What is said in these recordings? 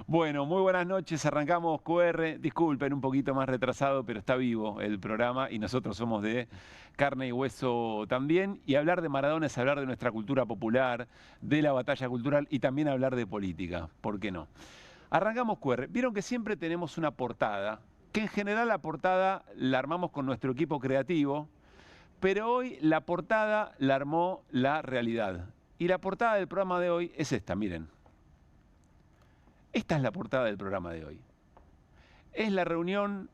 Bueno, muy buenas noches. Arrancamos QR. Disculpen, un poquito más retrasado, pero está vivo el programa y nosotros somos de carne y hueso también. Y hablar de Maradona es hablar de nuestra cultura popular, de la batalla cultural y también hablar de política. ¿Por qué no? Arrancamos QR. Vieron que siempre tenemos una portada, que en general la portada la armamos con nuestro equipo creativo, pero hoy la portada la armó la realidad. Y la portada del programa de hoy es esta, miren. Esta es la portada del programa de hoy. Es la reunión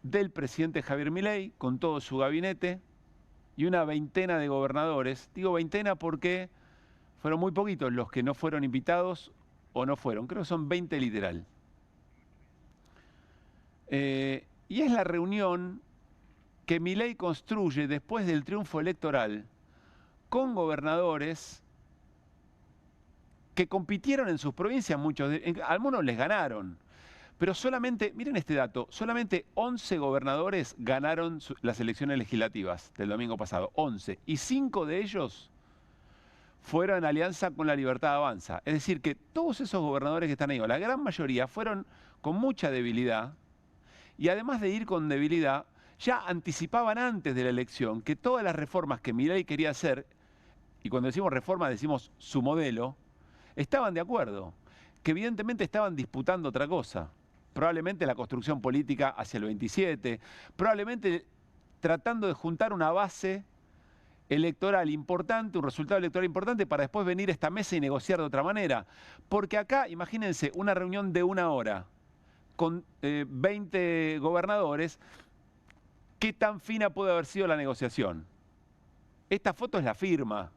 del presidente Javier Milei con todo su gabinete y una veintena de gobernadores. Digo veintena porque fueron muy poquitos los que no fueron invitados o no fueron. Creo que son 20 literal. Y es la reunión que Milei construye después del triunfo electoral con gobernadores que compitieron en sus provincias, algunos les ganaron. Pero solamente, miren este dato, solamente 11 gobernadores ganaron las elecciones legislativas del domingo pasado, 11. Y 5 de ellos fueron en alianza con La Libertad Avanza. Es decir, que todos esos gobernadores que están ahí, o la gran mayoría, fueron con mucha debilidad. Y además de ir con debilidad, ya anticipaban antes de la elección que todas las reformas que Milei quería hacer, y cuando decimos reformas decimos su modelo, estaban de acuerdo, que evidentemente estaban disputando otra cosa. Probablemente la construcción política hacia el 27, probablemente tratando de juntar una base electoral importante, un resultado electoral importante para después venir a esta mesa y negociar de otra manera. Porque acá, imagínense, una reunión de 1 hora con 20 gobernadores, ¿qué tan fina puede haber sido la negociación? Esta foto es la firma.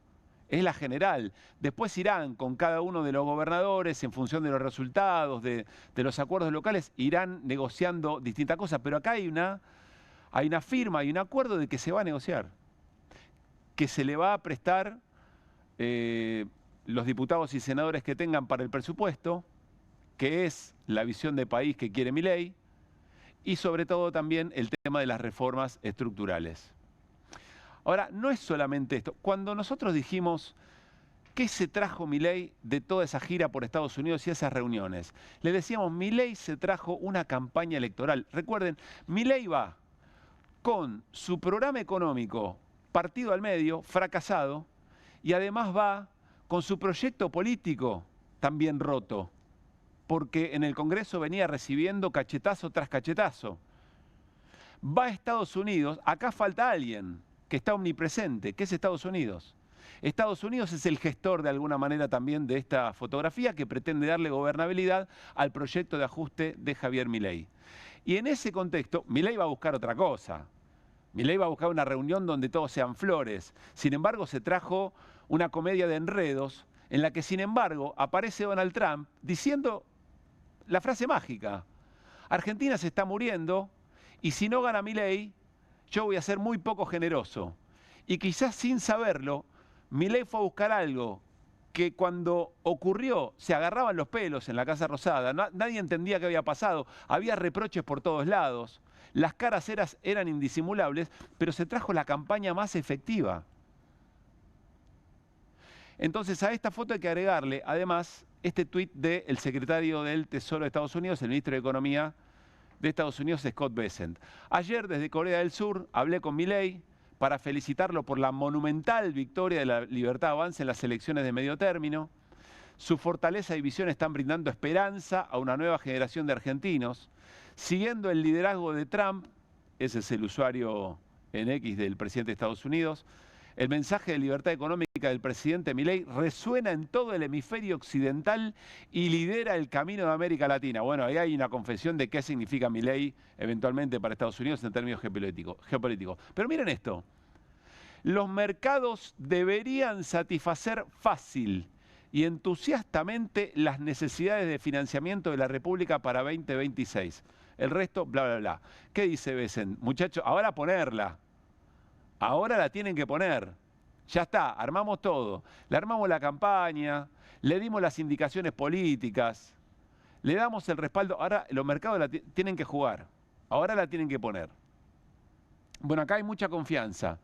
Es la general. Después irán con cada uno de los gobernadores en función de los resultados, de los acuerdos locales, irán negociando distintas cosas. Pero acá hay una firma, hay un acuerdo de que se va a negociar, que se le va a prestar los diputados y senadores que tengan para el presupuesto, que es la visión de país que quiere Milei, y sobre todo también el tema de las reformas estructurales. Ahora, no es solamente esto. Cuando nosotros dijimos, ¿qué se trajo Milei de toda esa gira por Estados Unidos y esas reuniones? Le decíamos, Milei se trajo una campaña electoral. Recuerden, Milei va con su programa económico partido al medio, fracasado, y además va con su proyecto político también roto, porque en el Congreso venía recibiendo cachetazo tras cachetazo. Va a Estados Unidos, acá falta alguien que está omnipresente, que es Estados Unidos. Estados Unidos es el gestor de alguna manera también de esta fotografía que pretende darle gobernabilidad al proyecto de ajuste de Javier Milei. Y en ese contexto, Milei va a buscar otra cosa. Milei va a buscar una reunión donde todos sean flores. Sin embargo, se trajo una comedia de enredos en la que, sin embargo, aparece Donald Trump diciendo la frase mágica: Argentina se está muriendo y si no gana Milei, yo voy a ser muy poco generoso. Y quizás sin saberlo, Milei fue a buscar algo que cuando ocurrió se agarraban los pelos en la Casa Rosada, nadie entendía qué había pasado, había reproches por todos lados, las caras eran indisimulables, pero se trajo la campaña más efectiva. Entonces a esta foto hay que agregarle, además, este tuit del secretario del Tesoro de Estados Unidos, el ministro de Economía de Estados Unidos, Scott Bessent. Ayer desde Corea del Sur hablé con Milei para felicitarlo por la monumental victoria de La Libertad Avanza en las elecciones de medio término. Su fortaleza y visión están brindando esperanza a una nueva generación de argentinos. Siguiendo el liderazgo de Trump, ese es el usuario en X del presidente de Estados Unidos, el mensaje de libertad económica del presidente Milei resuena en todo el hemisferio occidental y lidera el camino de América Latina. Bueno, ahí hay una confesión de qué significa Milei eventualmente para Estados Unidos en términos geopolíticos. Pero miren esto, los mercados deberían satisfacer fácil y entusiastamente las necesidades de financiamiento de la República para 2026. El resto, bla, bla, bla. ¿Qué dice Bessent? Muchachos, ahora ponerla. Ahora la tienen que poner. Ya está, armamos todo. Le armamos la campaña, le dimos las indicaciones políticas, le damos el respaldo. Ahora los mercados tienen que jugar. Ahora la tienen que poner. Bueno, acá hay mucha confianza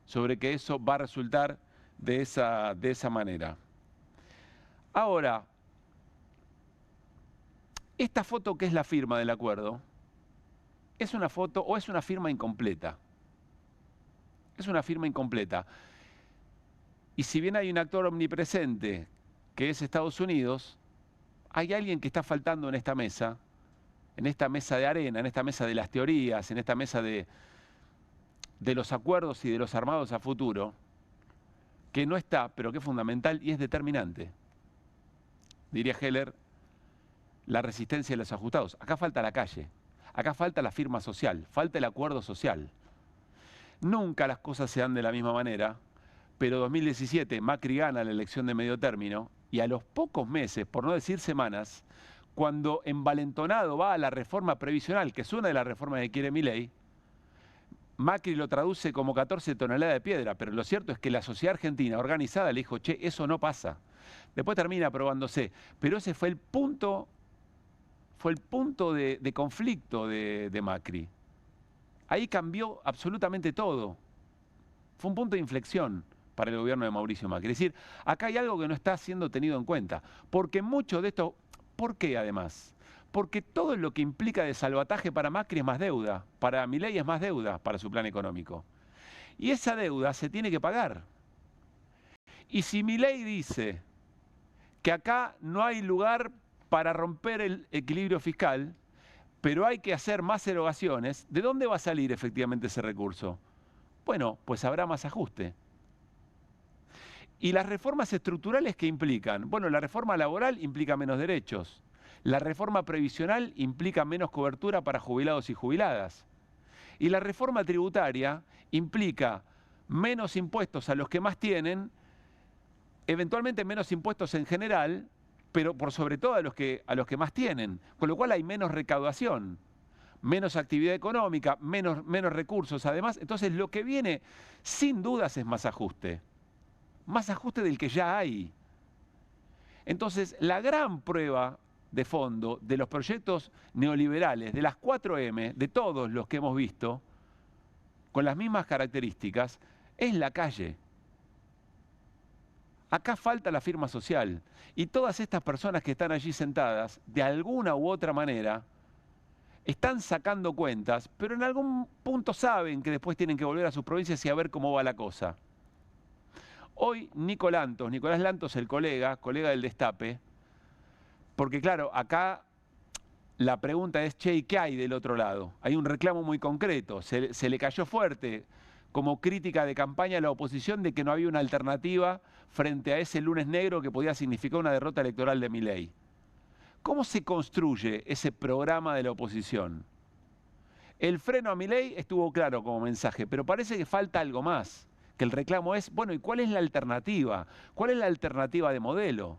sobre que eso va a resultar de esa manera. Ahora, Esta foto, que es la firma del acuerdo, es una foto o es una firma incompleta. Es una firma incompleta. Y si bien hay un actor omnipresente, que es Estados Unidos, hay alguien que está faltando en esta mesa de arena, en esta mesa de las teorías, en esta mesa de los acuerdos y de los armados a futuro, que no está, pero que es fundamental y es determinante. Diría Heller, la resistencia de los ajustados. Acá falta la calle, acá falta la firma social, falta el acuerdo social. Nunca las cosas se dan de la misma manera, pero 2017 Macri gana la elección de medio término y a los pocos meses, por no decir semanas, cuando envalentonado va a la reforma previsional, que es una de las reformas que quiere Milei, Macri lo traduce como 14 toneladas de piedra, pero lo cierto es que la sociedad argentina organizada le dijo, che, eso no pasa. Después termina aprobándose, pero ese fue el punto de conflicto de Macri. Ahí cambió absolutamente todo. Fue un punto de inflexión para el gobierno de Mauricio Macri. Es decir, acá hay algo que no está siendo tenido en cuenta, porque mucho de esto, ¿por qué además? Porque todo lo que implica de salvataje para Macri es más deuda, para Milei es más deuda para su plan económico. Y esa deuda se tiene que pagar. Y si Milei dice que acá no hay lugar para romper el equilibrio fiscal, pero hay que hacer más erogaciones, ¿de dónde va a salir efectivamente ese recurso? Bueno, pues habrá más ajuste. ¿Y las reformas estructurales qué implican? Bueno, la reforma laboral implica menos derechos. La reforma previsional implica menos cobertura para jubilados y jubiladas. Y la reforma tributaria implica menos impuestos a los que más tienen, eventualmente menos impuestos en general, pero por sobre todo a los que más tienen. Con lo cual hay menos recaudación, menos actividad económica, menos recursos además. Entonces lo que viene sin dudas es más ajuste del que ya hay. Entonces la gran prueba de fondo de los proyectos neoliberales, de las 4M, de todos los que hemos visto, con las mismas características, es la calle. Acá falta la firma social. Y todas estas personas que están allí sentadas, de alguna u otra manera, están sacando cuentas, pero en algún punto saben que después tienen que volver a sus provincias y a ver cómo va la cosa. Hoy Nicolás Lantos, el colega del Destape, porque claro, acá la pregunta es, che, ¿y qué hay del otro lado? Hay un reclamo muy concreto, se le cayó fuerte como crítica de campaña a la oposición de que no había una alternativa frente a ese lunes negro que podía significar una derrota electoral de Milei. ¿Cómo se construye ese programa de la oposición? El freno a Milei estuvo claro como mensaje, pero parece que falta algo más, que el reclamo es, bueno, ¿y cuál es la alternativa? ¿Cuál es la alternativa de modelo?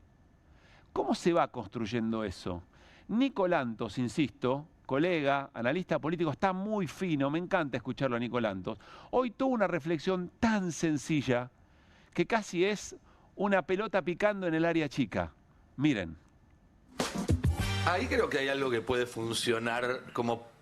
¿Cómo se va construyendo eso? Nicolás Lantos, insisto, colega, analista político, está muy fino, me encanta escucharlo a Nicolás Lantos. Hoy tuvo una reflexión tan sencilla que casi es una pelota picando en el área chica. Miren. Ahí creo que hay algo que puede funcionar como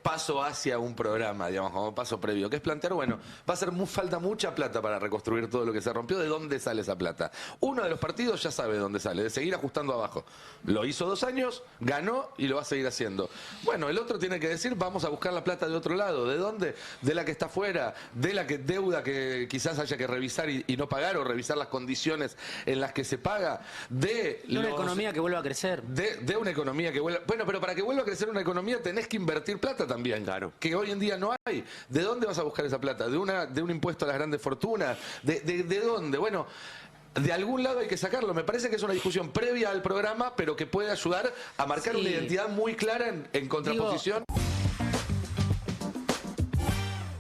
paso hacia un programa, digamos, como paso previo, que es plantear, bueno, va a hacer falta mucha plata para reconstruir todo lo que se rompió. ¿De dónde sale esa plata? Uno de los partidos ya sabe de dónde sale, de seguir ajustando abajo. Lo hizo 2 años, ganó y lo va a seguir haciendo. Bueno, el otro tiene que decir, vamos a buscar la plata de otro lado. ¿De dónde? De la que está afuera, de la deuda que quizás haya que revisar y no pagar, o revisar las condiciones en las que se paga, de una economía que vuelva a crecer. De una economía que vuelva... Bueno, pero para que vuelva a crecer una economía tenés que invertir plata también, claro, que hoy en día no hay. ¿De dónde vas a buscar esa plata? ¿De un impuesto a las grandes fortunas? ¿De dónde? Bueno, de algún lado hay que sacarlo. Me parece que es una discusión previa al programa, pero que puede ayudar a marcar una identidad muy clara en contraposición.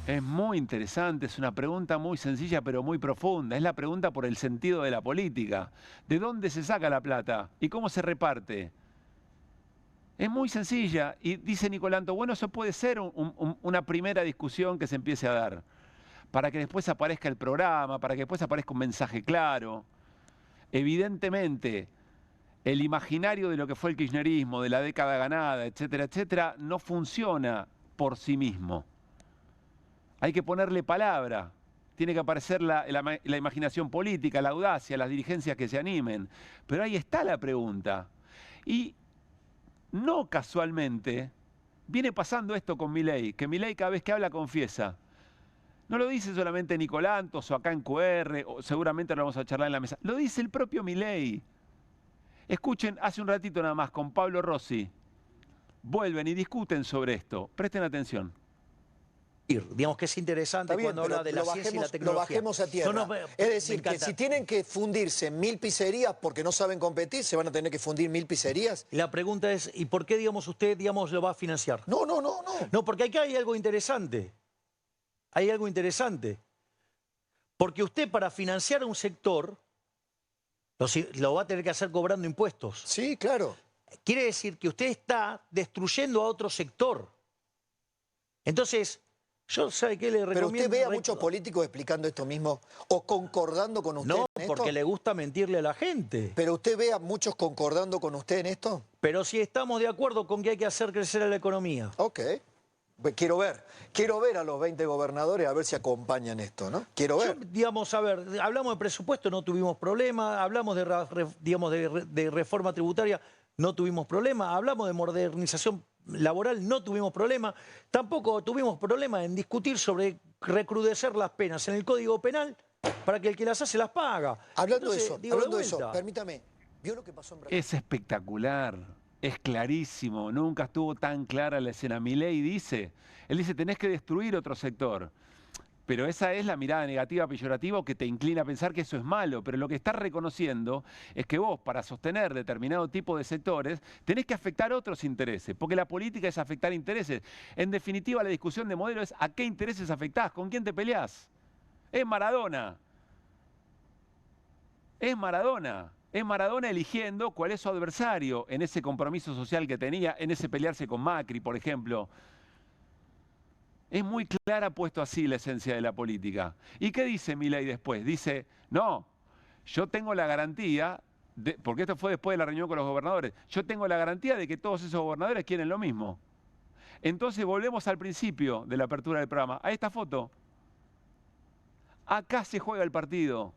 Es muy interesante, es una pregunta muy sencilla pero muy profunda. Es la pregunta por el sentido de la política. ¿De dónde se saca la plata? ¿Y cómo se reparte? Es muy sencilla. Y dice Nicolás Lantos, bueno, eso puede ser una primera discusión que se empiece a dar, para que después aparezca el programa, para que después aparezca un mensaje claro. Evidentemente, el imaginario de lo que fue el kirchnerismo, de la década ganada, etcétera, etcétera, no funciona por sí mismo. Hay que ponerle palabra. Tiene que aparecer la imaginación política, la audacia, las dirigencias que se animen. Pero ahí está la pregunta. Y no casualmente, viene pasando esto con Milei, que Milei cada vez que habla confiesa. No lo dice solamente Nicolantos o acá en QR, o seguramente lo vamos a charlar en la mesa. Lo dice el propio Milei. Escuchen, hace un ratito nada más con Pablo Rossi. Vuelven y discuten sobre esto. Presten atención. Digamos que es interesante Está bien, cuando habla de la ciencia y la lo tecnología. bajemos a tierra. Es decir, que si tienen que fundirse 1000 pizzerías porque no saben competir, se van a tener que fundir 1000 pizzerías. Y la pregunta es, ¿y por qué, digamos, usted, digamos, lo va a financiar? No. No, porque acá hay algo interesante. Hay algo interesante. Porque usted para financiar un sector lo va a tener que hacer cobrando impuestos. Sí, claro. Quiere decir que usted está destruyendo a otro sector. Entonces, yo, ¿sabe qué le recomiendo? Pero usted ve a muchos políticos explicando esto mismo o concordando con usted No, en esto. porque le gusta mentirle a la gente. Pero usted ve a muchos concordando con usted en esto. Pero si estamos de acuerdo con que hay que hacer crecer a la economía. Ok. Quiero ver a los 20 gobernadores a ver si acompañan esto, ¿no? Quiero ver. Digamos, a ver, hablamos de presupuesto, no tuvimos problema, hablamos de reforma tributaria, no tuvimos problema, hablamos de modernización laboral, no tuvimos problema, tampoco tuvimos problema en discutir sobre recrudecer las penas en el Código Penal para que el que las hace las paga. Hablando Entonces, de eso, permítame, ¿vio lo que pasó en Brasil? Es espectacular, es clarísimo, nunca estuvo tan clara la escena. Milei dice, él dice, tenés que destruir otro sector. Pero esa es la mirada negativa, peyorativa, que te inclina a pensar que eso es malo. Pero lo que estás reconociendo es que vos, para sostener determinado tipo de sectores, tenés que afectar otros intereses. Porque la política es afectar intereses. En definitiva, la discusión de modelo es a qué intereses afectás, con quién te peleás. Es Maradona. Es Maradona. Es Maradona eligiendo cuál es su adversario en ese compromiso social que tenía, en ese pelearse con Macri, por ejemplo. Es muy clara puesto así la esencia de la política. ¿Y qué dice Milei después? Dice, no, yo tengo la garantía, porque esto fue después de la reunión con los gobernadores, yo tengo la garantía de que todos esos gobernadores quieren lo mismo. Entonces volvemos al principio de la apertura del programa, a esta foto. Acá se juega el partido.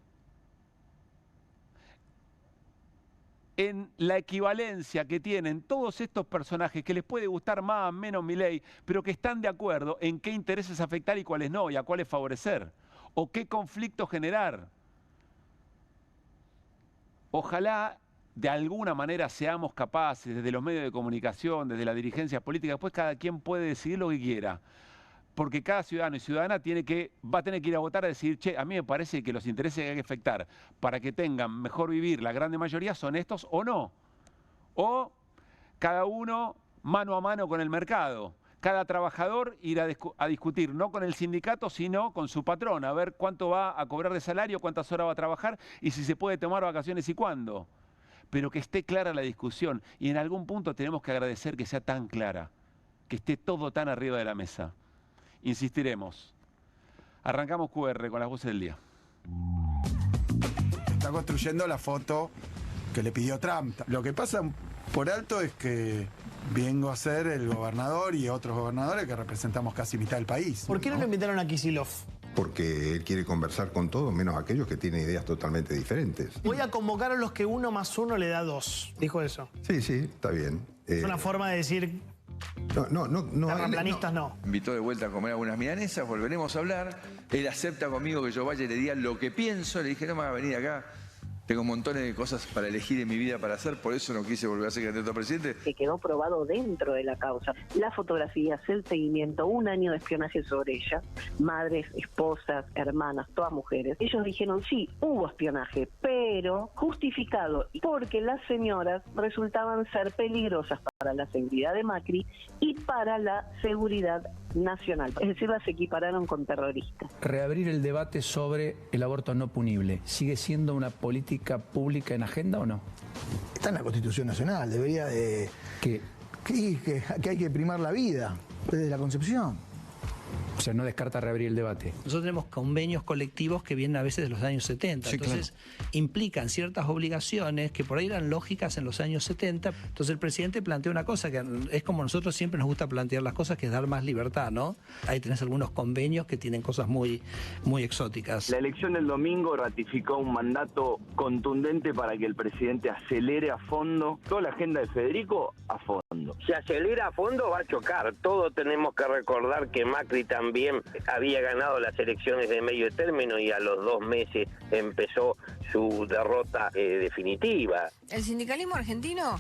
En la equivalencia que tienen todos estos personajes, que les puede gustar más o menos Milei, pero que están de acuerdo en qué intereses afectar y cuáles no, y a cuáles favorecer, o qué conflictos generar. Ojalá de alguna manera seamos capaces, desde los medios de comunicación, desde la dirigencia política, después cada quien puede decidir lo que quiera. Porque cada ciudadano y ciudadana va a tener que ir a votar a decir, che, a mí me parece que los intereses que hay que afectar para que tengan mejor vivir la grande mayoría son estos o no. O cada uno mano a mano con el mercado. Cada trabajador ir a discutir, no con el sindicato, sino con su patrón, a ver cuánto va a cobrar de salario, cuántas horas va a trabajar y si se puede tomar vacaciones y cuándo. Pero que esté clara la discusión. Y en algún punto tenemos que agradecer que sea tan clara, que esté todo tan arriba de la mesa. Insistiremos. Arrancamos QR con las voces del día. Está construyendo la foto que le pidió Trump. Lo que pasa por alto es que vengo a ser el gobernador y otros gobernadores que representamos casi mitad del país. ¿Por qué no lo invitaron a Kicillof? Porque él quiere conversar con todos, menos aquellos que tienen ideas totalmente diferentes. Voy a convocar a los que 1 más 1 le da 2. Dijo eso. Sí, está bien. Es una forma de decir... Terraplanistas no. Invitó de vuelta a comer algunas milanesas, volveremos a hablar. Él acepta conmigo que yo vaya y le diga lo que pienso. Le dije, no me vas a venir acá. Tengo montones de cosas para elegir en mi vida para hacer, por eso no quise volver a ser candidato a presidente. Que quedó probado dentro de la causa. Las fotografías, el seguimiento, 1 año de espionaje sobre ella, madres, esposas, hermanas, todas mujeres. Ellos dijeron, sí, hubo espionaje, pero justificado, porque las señoras resultaban ser peligrosas para la seguridad de Macri y para la seguridad nacional. Es decir, las equipararon con terroristas. Reabrir el debate sobre el aborto no punible, ¿sigue siendo una política pública en agenda o no? Está en la Constitución Nacional, debería de... Que hay que primar la vida desde la concepción. O sea, no descarta reabrir el debate. Nosotros tenemos convenios colectivos que vienen a veces de los años 70. Sí, entonces, implican ciertas obligaciones que por ahí eran lógicas en los años 70. Entonces, el presidente plantea una cosa que es como nosotros siempre nos gusta plantear las cosas, que es dar más libertad, ¿no? Ahí tenés algunos convenios que tienen cosas muy, muy exóticas. La elección del domingo ratificó un mandato contundente para que el presidente acelere a fondo toda la agenda de Federico a fondo. Si acelera a fondo va a chocar. Todos tenemos que recordar que Macri también había ganado las elecciones de medio término y a los 2 meses empezó su derrota definitiva. El sindicalismo argentino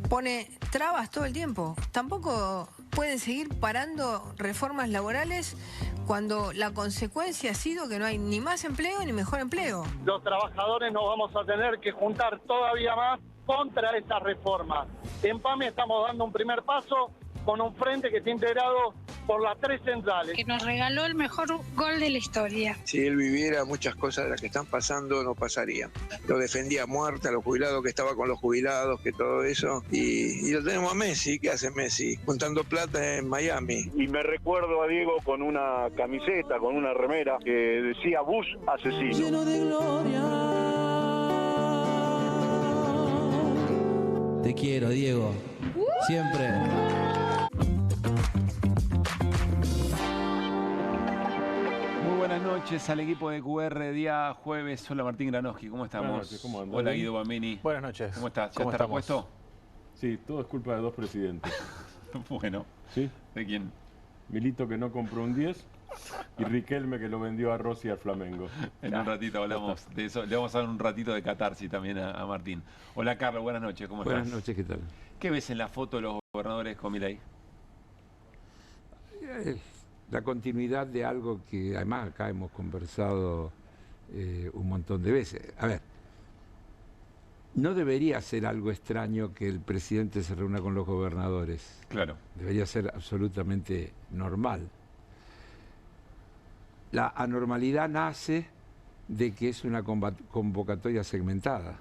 pone trabas todo el tiempo. Tampoco pueden seguir parando reformas laborales cuando la consecuencia ha sido que no hay ni más empleo ni mejor empleo. Los trabajadores nos vamos a tener que juntar todavía más contra esta reforma. En PAMI estamos dando un primer paso con un frente que está integrado por las 3 centrales. Que nos regaló el mejor gol de la historia. Si él viviera, muchas cosas de las que están pasando no pasarían. Lo defendía a muerte, a los jubilados, que estaba con los jubilados, que todo eso. Y lo tenemos a Messi. ¿Qué hace Messi? Juntando plata en Miami. Y me recuerdo a Diego con una camiseta, con una remera que decía Bush asesino. Lleno de gloria. Te quiero, Diego. Siempre. Muy buenas noches al equipo de QR, día jueves. Hola Martín Granoski, ¿cómo estamos? Buenas noches, ¿cómo andan? Hola Guido Bambini. Buenas noches. ¿Cómo estás? ¿Ya ¿Cómo está estamos? repuesto? Sí, todo es culpa de 2 presidentes. Bueno. ¿Sí? ¿De quién? Milito, que no compró un 10, y Riquelme, que lo vendió a Rossi al Flamengo. En un ratito hablamos de eso. Le vamos a dar un ratito de catarsis también a Martín. Hola Carlos, buenas noches, ¿cómo estás? Buenas noches, ¿qué tal? ¿Qué ves en la foto de los gobernadores con Milei? La continuidad de algo que además acá hemos conversado un montón de veces. A ver, no debería ser algo extraño que el presidente se reúna con los gobernadores. Claro. Debería ser absolutamente normal. La anormalidad nace de que es una convocatoria segmentada.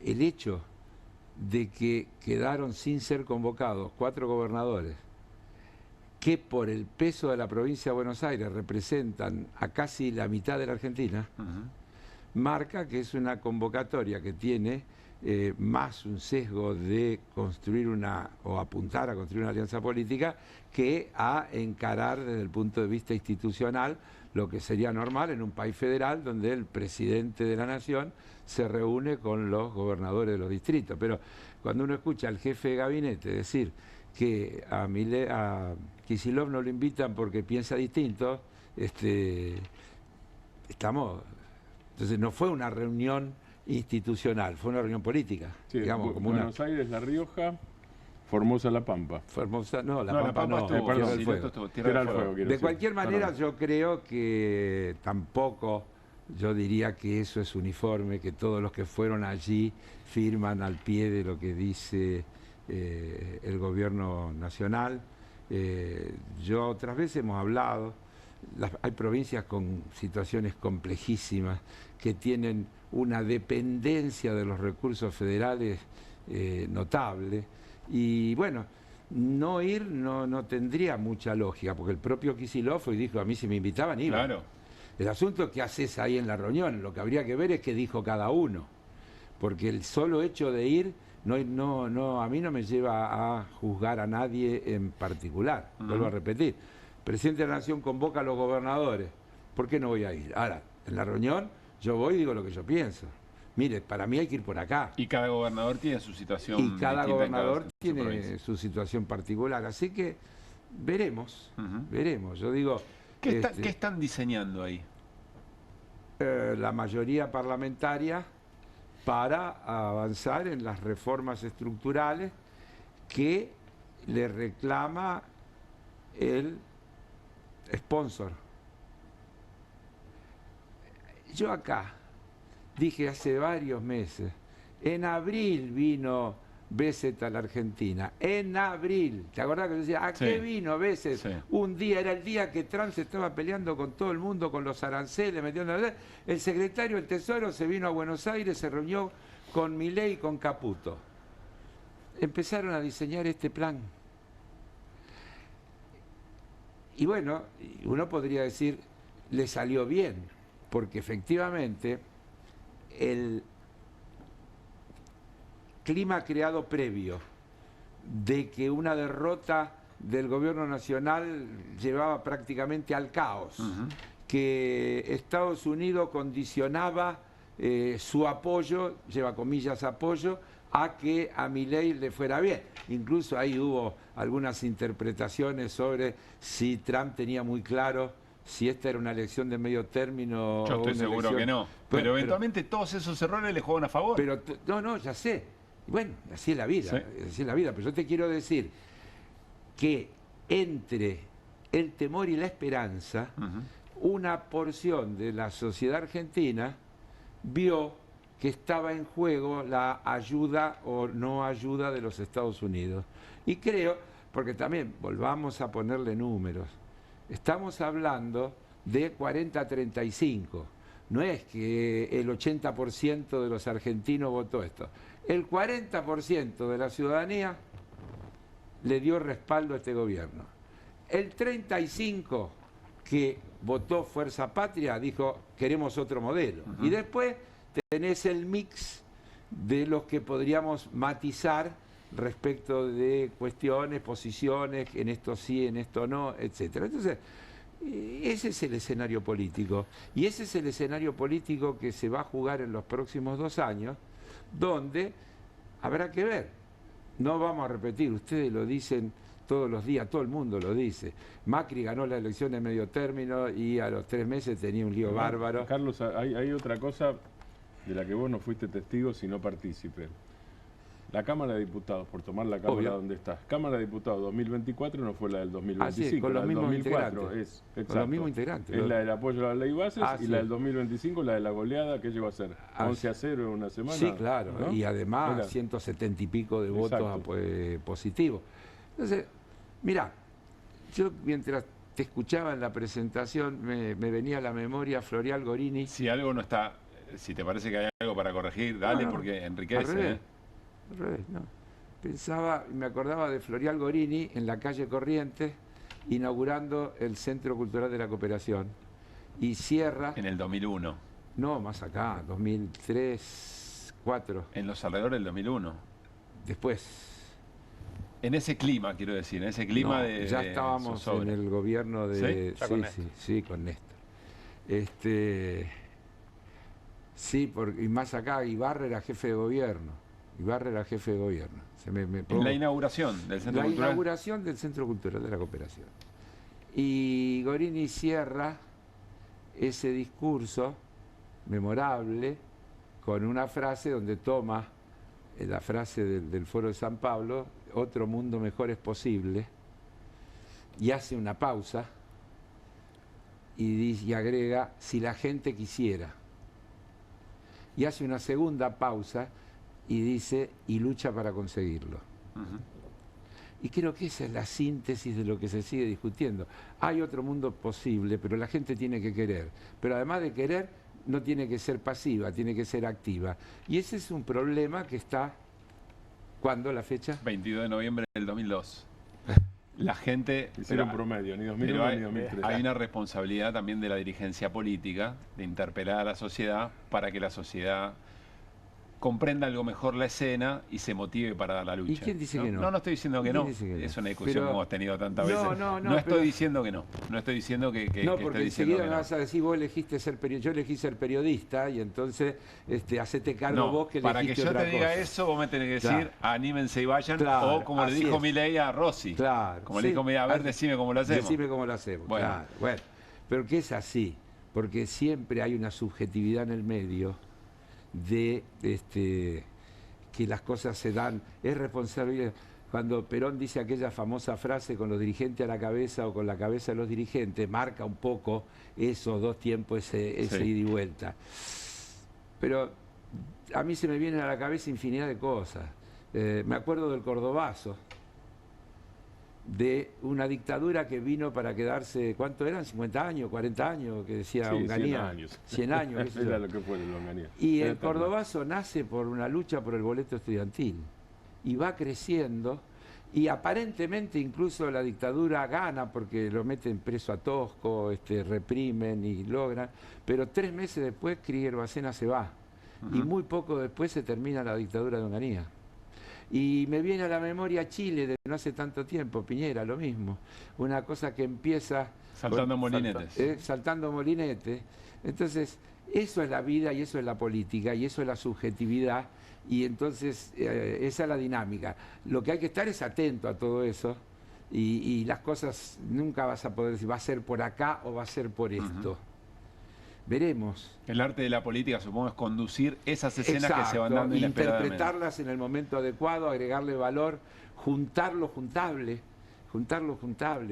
El hecho de que quedaron sin ser convocados 4 gobernadores que por el peso de la provincia de Buenos Aires representan a casi la mitad de la Argentina, marca que es una convocatoria que tiene más un sesgo de construir o apuntar a construir una alianza política que a encarar desde el punto de vista institucional lo que sería normal en un país federal donde el presidente de la nación se reúne con los gobernadores de los distritos. Pero cuando uno escucha al jefe de gabinete decir que a Kicillof no lo invitan porque piensa distinto, entonces no fue una reunión institucional, fue una reunión política. Sí, digamos, como Buenos Aires, La Rioja, Formosa, La Pampa. Formosa, no, La Pampa no. Estuvo, Tierra del Fuego. Tierra del Fuego, De cualquier manera, yo creo que tampoco, yo diría que eso es uniforme, que todos los que fueron allí firman al pie de lo que dice el gobierno nacional. Yo otras veces hemos hablado, hay provincias con situaciones complejísimas que tienen una dependencia de los recursos federales notable, y bueno, no ir no tendría mucha lógica, porque el propio Kicillof hoy dijo, a mí si me invitaban iba. Claro. El asunto es que haces ahí en la reunión, lo que habría que ver es qué dijo cada uno, porque el solo hecho de ir a mí no me lleva a juzgar a nadie en particular. Vuelvo a repetir, el presidente de la Nación convoca a los gobernadores, ¿por qué no voy a ir? Ahora, en la reunión yo voy y digo lo que yo pienso. Mire, para mí hay que ir por acá. Y cada gobernador tiene su situación. Y cada gobernador tiene provincia. su situación particular. Así que veremos, veremos. Yo digo... ¿Qué están diseñando ahí? La mayoría parlamentaria para avanzar en las reformas estructurales que le reclama el sponsor. Yo acá dije hace varios meses, en abril vino Besset a la Argentina, en abril. ¿Te acordás que yo decía, ¿a qué vino Besset? Sí. Un día, era el día que Trump se estaba peleando con todo el mundo, con los aranceles, el secretario del Tesoro se vino a Buenos Aires, se reunió con Milei y con Caputo. Empezaron a diseñar este plan. Y bueno, uno podría decir, le salió bien, porque efectivamente el clima creado previo de que una derrota del gobierno nacional llevaba prácticamente al caos, que Estados Unidos condicionaba su apoyo, lleva comillas apoyo, a que a Milei le fuera bien. Incluso ahí hubo algunas interpretaciones sobre si Trump tenía muy claro si esta era una elección de medio término. Yo estoy una seguro elección... que no. Pero eventualmente todos esos errores le juegan a favor. Pero no, ya sé. Bueno, así es la vida, Sí. así es la vida. Pero yo te quiero decir que entre el temor y la esperanza, una porción de la sociedad argentina vio que estaba en juego la ayuda o no ayuda de los Estados Unidos. Y creo, porque también volvamos a ponerle números, estamos hablando de 40-35. No es que el 80% de los argentinos votó esto. El 40% de la ciudadanía le dio respaldo a este gobierno. El 35% que votó Fuerza Patria dijo queremos otro modelo. Y después tenés el mix de los que podríamos matizar respecto de cuestiones, posiciones, en esto sí, en esto no, etcétera. Entonces, ese es el escenario político. Y ese es el escenario político que se va a jugar en los próximos 2 años, donde habrá que ver. No vamos a repetir, ustedes lo dicen todos los días, todo el mundo lo dice. Macri ganó la elección de medio término y a los 3 meses tenía un lío bárbaro. Carlos, hay otra cosa de la que vos no fuiste testigo, sino partícipe. La Cámara de Diputados, por tomar la Cámara donde estás. Cámara de Diputados 2024 no fue la del 2025. Sí, con los mismos 2004 integrantes. es, con los mismos integrantes. Es la del apoyo a la ley bases y sí. la del 2025, la de la goleada, que llegó a ser 11-0 en una semana. Sí, claro. ¿no? Y además Era 170 y pico de votos positivos. Entonces, mira, yo mientras te escuchaba en la presentación me venía a la memoria Florial Gorini. Si algo no está, si te parece que hay algo para corregir, dale, porque enriquece. Al revés, no. Pensaba, me acordaba de Florial Gorini en la calle Corrientes, inaugurando el Centro Cultural de la Cooperación. Y cierra... En el 2001. No, más acá, 2003, 2004. En los alrededores del 2001. Después. En ese clima, quiero decir, en ese clima No, de... ya estábamos en el gobierno de... Sí, con Néstor. Sí, y más acá, Ibarra era jefe de gobierno. En la inauguración del Centro Cultural. La inauguración del Centro Cultural de la Cooperación. Y Gorini cierra ese discurso memorable con una frase donde toma la frase del Foro de San Pablo, otro mundo mejor es posible, y hace una pausa y agrega, si la gente quisiera. Y hace una segunda pausa y dice, y lucha para conseguirlo. Y creo que esa es la síntesis de lo que se sigue discutiendo. Hay otro mundo posible, pero la gente tiene que querer. Pero además de querer, no tiene que ser pasiva, tiene que ser activa. Y ese es un problema que está... ¿Cuándo la fecha? 22 de noviembre del 2002. La gente... Hicieron promedio, ni 2001 ni 2003. Hay una responsabilidad también de la dirigencia política de interpelar a la sociedad para que la sociedad comprenda algo mejor la escena y se motive para dar la lucha. ¿Y quién dice que no? No estoy diciendo que no. Es una discusión que hemos tenido tantas veces. No estoy diciendo que no. No estoy diciendo que no, que porque esté enseguida diciendo me vas a decir, vos elegiste ser periodista, yo elegí ser periodista y entonces hacete cargo vos que elegiste para que yo te diga eso, vos me tenés que decir, anímense y vayan, o como le dijo Milei a Rossi. Claro. Como le dijo Milei, a ver, decime cómo lo hacemos. Decime cómo lo hacemos, bueno. Pero que es así, porque siempre hay una subjetividad en el medio de que las cosas se dan, es responsabilidad. Cuando Perón dice aquella famosa frase con los dirigentes a la cabeza o con la cabeza de los dirigentes, marca un poco esos dos tiempos, ese ida y vuelta. Pero a mí se me vienen a la cabeza infinidad de cosas. Me acuerdo del Cordobazo, de una dictadura que vino para quedarse, ¿cuánto eran? ¿50 años? ¿40 años? Que decía Onganía. 100 años. 100 años. Era lo que fue el Onganía. Y el Cordobazo nace por una lucha por el boleto estudiantil. Y va creciendo, y aparentemente incluso la dictadura gana porque lo meten preso a Tosco, reprimen y logran, pero 3 meses después Krieger Bacena se va. Y muy poco después se termina la dictadura de Onganía. Y me viene a la memoria Chile de no hace tanto tiempo, Piñera, lo mismo. Una cosa que empieza... Saltando molinetes. Saltando molinetes. Entonces, eso es la vida y eso es la política y eso es la subjetividad Y entonces esa es la dinámica. Lo que hay que estar es atento a todo eso y las cosas nunca vas a poder decir va a ser por acá o va a ser por esto. Veremos. El arte de la política, supongo, es conducir esas escenas que se van dando inesperadamente. Interpretarlas en el momento adecuado, agregarle valor, juntar lo juntable,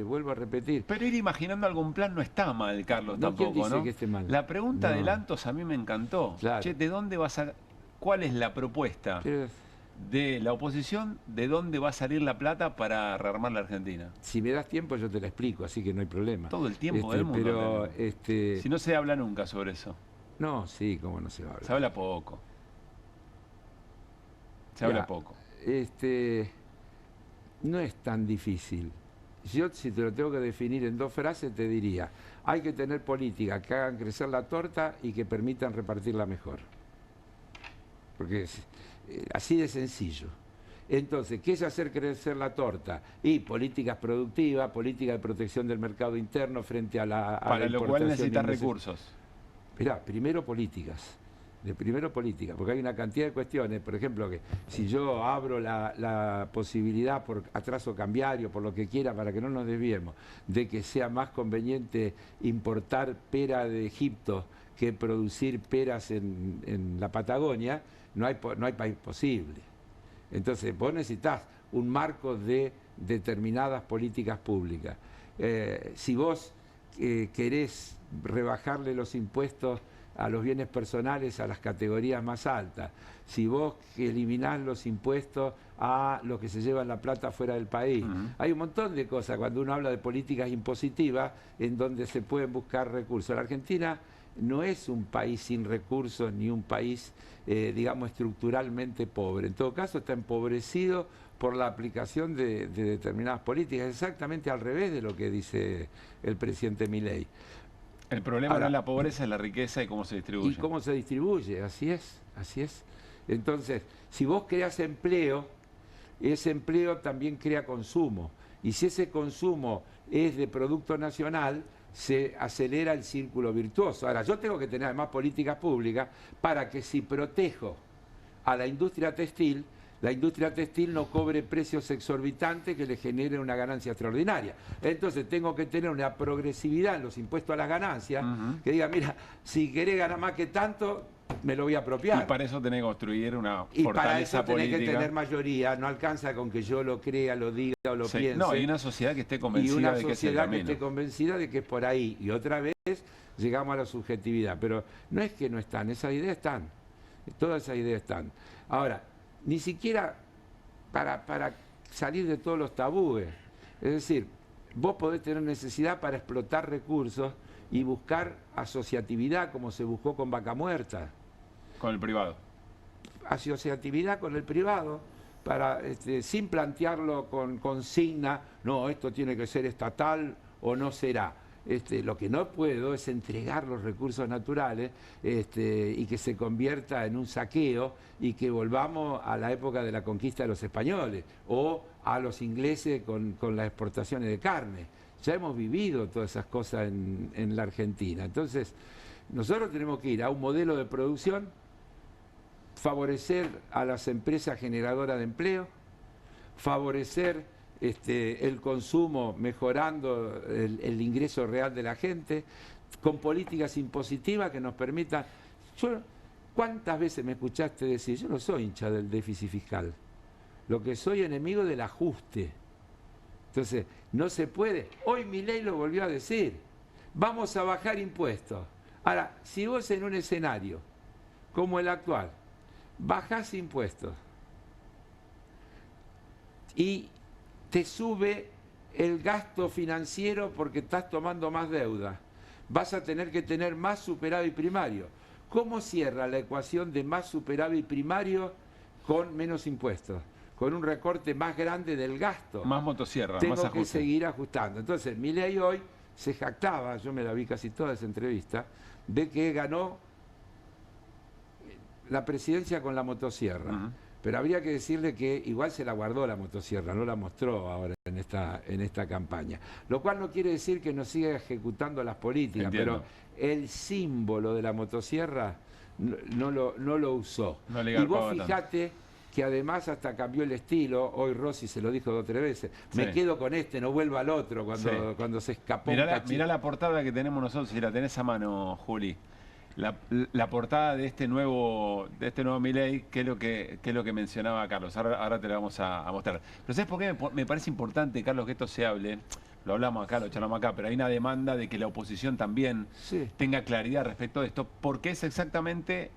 vuelvo a repetir. Pero ir imaginando algún plan no está mal, Carlos, tampoco, ¿quién dice ¿no? que esté mal? La pregunta de Lantos a mí me encantó. Claro. Che, ¿de dónde vas a...? ¿Cuál es la propuesta de la oposición? ¿De dónde va a salir la plata para rearmar la Argentina? Si me das tiempo yo te la explico, así que no hay problema. Todo el tiempo del mundo. Pero, si no se habla nunca sobre eso. No, sí, cómo no se va a hablar. Se habla poco. Se habla poco. No es tan difícil. Yo, si te lo tengo que definir en 2 frases, te diría, hay que tener políticas que hagan crecer la torta y que permitan repartirla mejor. Porque es así de sencillo. Entonces, ¿qué es hacer crecer la torta? Y políticas productivas, política de protección del mercado interno frente a la Para lo cual necesitas recursos. Mirá, primero políticas. Porque hay una cantidad de cuestiones, por ejemplo, que si yo abro la posibilidad por atraso cambiario, por lo que quiera, para que no nos desviemos, de que sea más conveniente importar pera de Egipto que producir peras en la Patagonia, no hay país posible. Entonces, vos necesitás un marco de determinadas políticas públicas. Si vos querés rebajarle los impuestos a los bienes personales a las categorías más altas, si vos eliminás los impuestos a los que se llevan la plata fuera del país, hay un montón de cosas cuando uno habla de políticas impositivas en donde se pueden buscar recursos. La Argentina no es un país sin recursos ni un país, digamos, estructuralmente pobre. En todo caso, está empobrecido por la aplicación de determinadas políticas, exactamente al revés de lo que dice el presidente Milei. El problema no es la pobreza, es la riqueza y cómo se distribuye. Y cómo se distribuye, así es. Entonces, si vos creas empleo, ese empleo también crea consumo. Y si ese consumo es de producto nacional, se acelera el círculo virtuoso. Ahora, yo tengo que tener además políticas públicas para que si protejo a la industria textil no cobre precios exorbitantes que le generen una ganancia extraordinaria. Entonces tengo que tener una progresividad en los impuestos a las ganancias, que diga, mira, si querés ganar más que tanto, me lo voy a apropiar. Y para eso tenés que construir una fortaleza política. Y para eso tenés que tener mayoría, no alcanza con que yo lo crea, lo diga o lo piense. No, hay una sociedad que esté convencida de que es el camino. Y una sociedad que esté convencida de que es por ahí. Y otra vez llegamos a la subjetividad. Pero no es que no están, esas ideas están. Todas esas ideas están. Ahora, ni siquiera para salir de todos los tabúes. Es decir, vos podés tener necesidad para explotar recursos y buscar asociatividad como se buscó con Vaca Muerta. Con el privado. Asociatividad con el privado, para, sin plantearlo con consigna, no, esto tiene que ser estatal o no será. Lo que no puedo es entregar los recursos naturales y que se convierta en un saqueo y que volvamos a la época de la conquista de los españoles o a los ingleses con las exportaciones de carne. Ya hemos vivido todas esas cosas en la Argentina. Entonces, nosotros tenemos que ir a un modelo de producción, favorecer a las empresas generadoras de empleo, favorecer el consumo mejorando el ingreso real de la gente, con políticas impositivas que nos permitan... ¿Cuántas veces me escuchaste decir? Yo no soy hincha del déficit fiscal, lo que soy enemigo del ajuste. Entonces, no se puede. Hoy Milei lo volvió a decir, vamos a bajar impuestos. Ahora, si vos en un escenario como el actual, bajás impuestos y te sube el gasto financiero porque estás tomando más deuda, vas a tener que tener más superávit primario. ¿Cómo cierra la ecuación de más superávit primario con menos impuestos? Con un recorte más grande del gasto. Más motosierra, Tengo más ajuste. que seguir ajustando. Entonces, Milei hoy se jactaba, yo me la vi casi toda esa entrevista, de que ganó la presidencia con la motosierra. Pero habría que decirle que igual se la guardó la motosierra, no la mostró ahora en esta campaña. Lo cual no quiere decir que no siga ejecutando las políticas, Entiendo. pero el símbolo de la motosierra no lo usó. No le y vos garpaba fijate que además hasta cambió el estilo. Hoy Rossi se lo dijo 2 o 3 veces. Me quedo con este, no vuelvo al otro cuando se escapó. Mirá la portada que tenemos nosotros, si la tenés a mano, Juli. La portada de este nuevo Milei, que es lo que mencionaba Carlos. Ahora te la vamos a mostrar. Pero ¿sabes por qué me parece importante, Carlos, que esto se hable? Lo hablamos acá, lo charlamos acá, pero hay una demanda de que la oposición también tenga claridad respecto de esto, porque es exactamente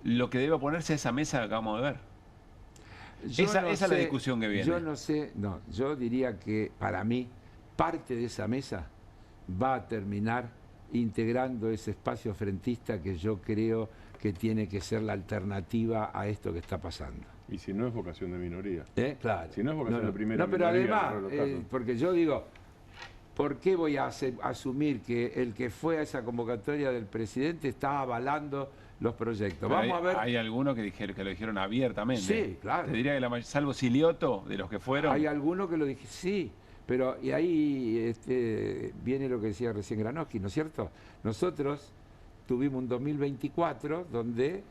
lo que debe ponerse a esa mesa que acabamos de ver. Esa es la discusión que viene. Yo no sé, yo diría que para mí parte de esa mesa va a terminar integrando ese espacio frentista que yo creo que tiene que ser la alternativa a esto que está pasando. Y si no es vocación de minoría. Claro. Si no es vocación de primera pero minoría, además, porque yo digo, ¿por qué voy a asumir que el que fue a esa convocatoria del presidente está avalando los proyectos? Pero Vamos a ver. Hay algunos que lo dijeron abiertamente. Sí, claro. Te diría que salvo Silioto, de los que fueron. Hay algunos que lo dije, sí. Pero y ahí viene lo que decía recién Granowski, ¿no es cierto? Nosotros tuvimos un 2024 donde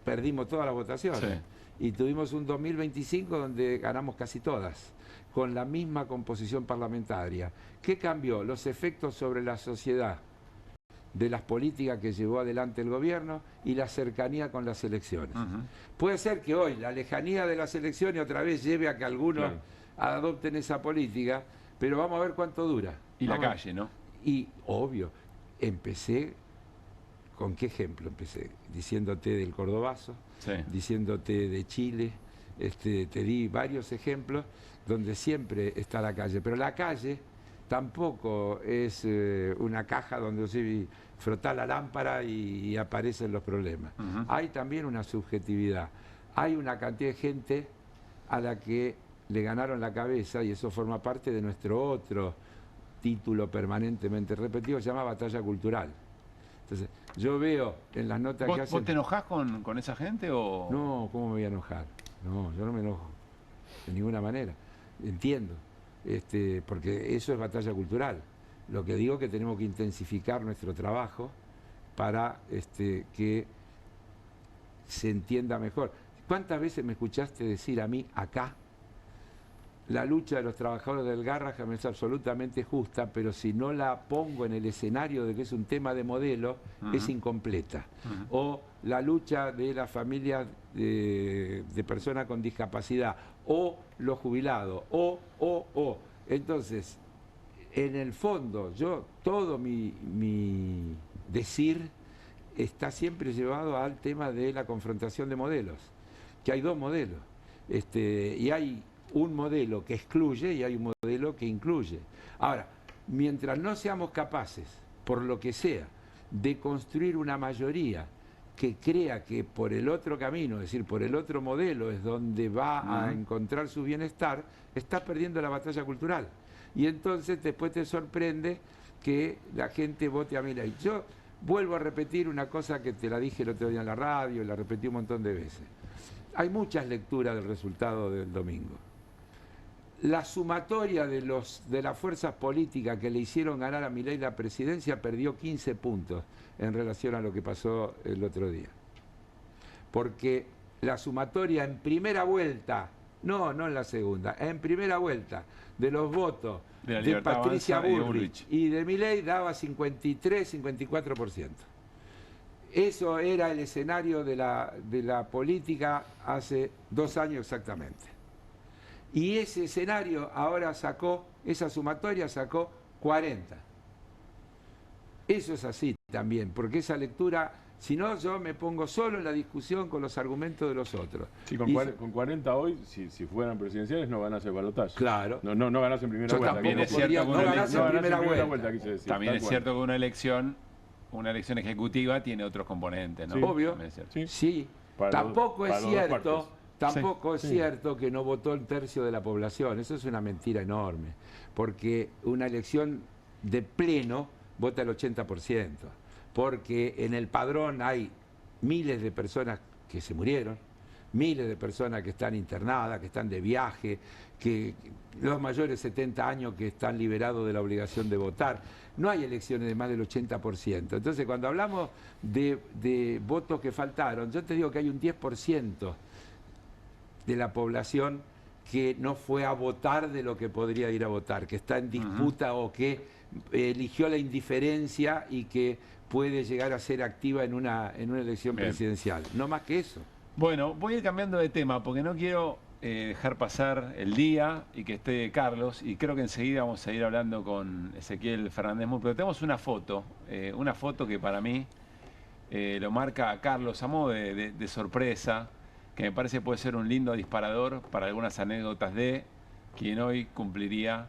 perdimos todas las votaciones. Sí. Y tuvimos un 2025 donde ganamos casi todas, con la misma composición parlamentaria. ¿Qué cambió? Los efectos sobre la sociedad de las políticas que llevó adelante el gobierno y la cercanía con las elecciones. Puede ser que hoy la lejanía de las elecciones otra vez lleve a que algunos adopten esa política, pero vamos a ver cuánto dura. Y la calle, ¿no? Y, obvio, empecé, ¿con qué ejemplo empecé? Diciéndote del cordobazo, diciéndote de Chile, te di varios ejemplos donde siempre está la calle, pero la calle tampoco es una caja donde se frotás la lámpara y aparecen los problemas. Hay también una subjetividad, hay una cantidad de gente a la que le ganaron la cabeza, y eso forma parte de nuestro otro título permanentemente repetido, se llama batalla cultural. Entonces, yo veo en las notas que hacen... ¿Vos te enojás con esa gente o...? No, ¿cómo me voy a enojar? No, yo no me enojo, de ninguna manera. Entiendo, porque eso es batalla cultural. Lo que digo es que tenemos que intensificar nuestro trabajo para que se entienda mejor. ¿Cuántas veces me escuchaste decir a mí acá? La lucha de los trabajadores del Garrahan es absolutamente justa, pero si no la pongo en el escenario de que es un tema de modelo, es incompleta. O la lucha de las familias de personas con discapacidad, o los jubilados, o. Entonces, en el fondo, todo mi decir está siempre llevado al tema de la confrontación de modelos, que hay 2 modelos, y hay un modelo que excluye y hay un modelo que incluye. Ahora, mientras no seamos capaces, por lo que sea, de construir una mayoría que crea que por el otro camino, es decir, por el otro modelo es donde va a encontrar su bienestar, está perdiendo la batalla cultural. Y entonces después te sorprende que la gente vote a Milei. Yo vuelvo a repetir una cosa que te la dije el otro día en la radio, la repetí un montón de veces. Hay muchas lecturas del resultado del domingo. La sumatoria de las fuerzas políticas que le hicieron ganar a Milei la presidencia perdió 15 puntos en relación a lo que pasó el otro día. Porque la sumatoria en primera vuelta, no en la segunda, en primera vuelta de los votos de Patricia Bullrich y de Milei daba 53-54%. Eso era el escenario de la política hace 2 años exactamente. Y ese escenario ahora esa sumatoria sacó 40. Eso es así también, porque esa lectura, si no yo me pongo solo en la discusión con los argumentos de los otros. Sí, con 40 hoy, si fueran presidenciales, no ganás el balotaje. Claro. No ganás en primera vuelta. También es cierto también es cierto que una elección ejecutiva tiene otros componentes, ¿no? Sí, obvio. Sí. Tampoco es cierto... Tampoco es cierto que no votó el tercio de la población, eso es una mentira enorme, porque una elección de pleno vota el 80%, porque en el padrón hay miles de personas que se murieron, miles de personas que están internadas, que están de viaje, que los mayores de 70 años que están liberados de la obligación de votar. No hay elecciones de más del 80%. Entonces, cuando hablamos de votos que faltaron, yo te digo que hay un 10% de la población que no fue a votar de lo que podría ir a votar, que está en disputa o que eligió la indiferencia y que puede llegar a ser activa en una elección presidencial. No más que eso. Bueno, voy a ir cambiando de tema porque no quiero dejar pasar el día y que esté Carlos, y creo que enseguida vamos a ir hablando con Ezequiel Fernández Mur, pero tenemos una foto que para mí lo marca a Carlos a modo de sorpresa, que me parece puede ser un lindo disparador para algunas anécdotas de quien hoy cumpliría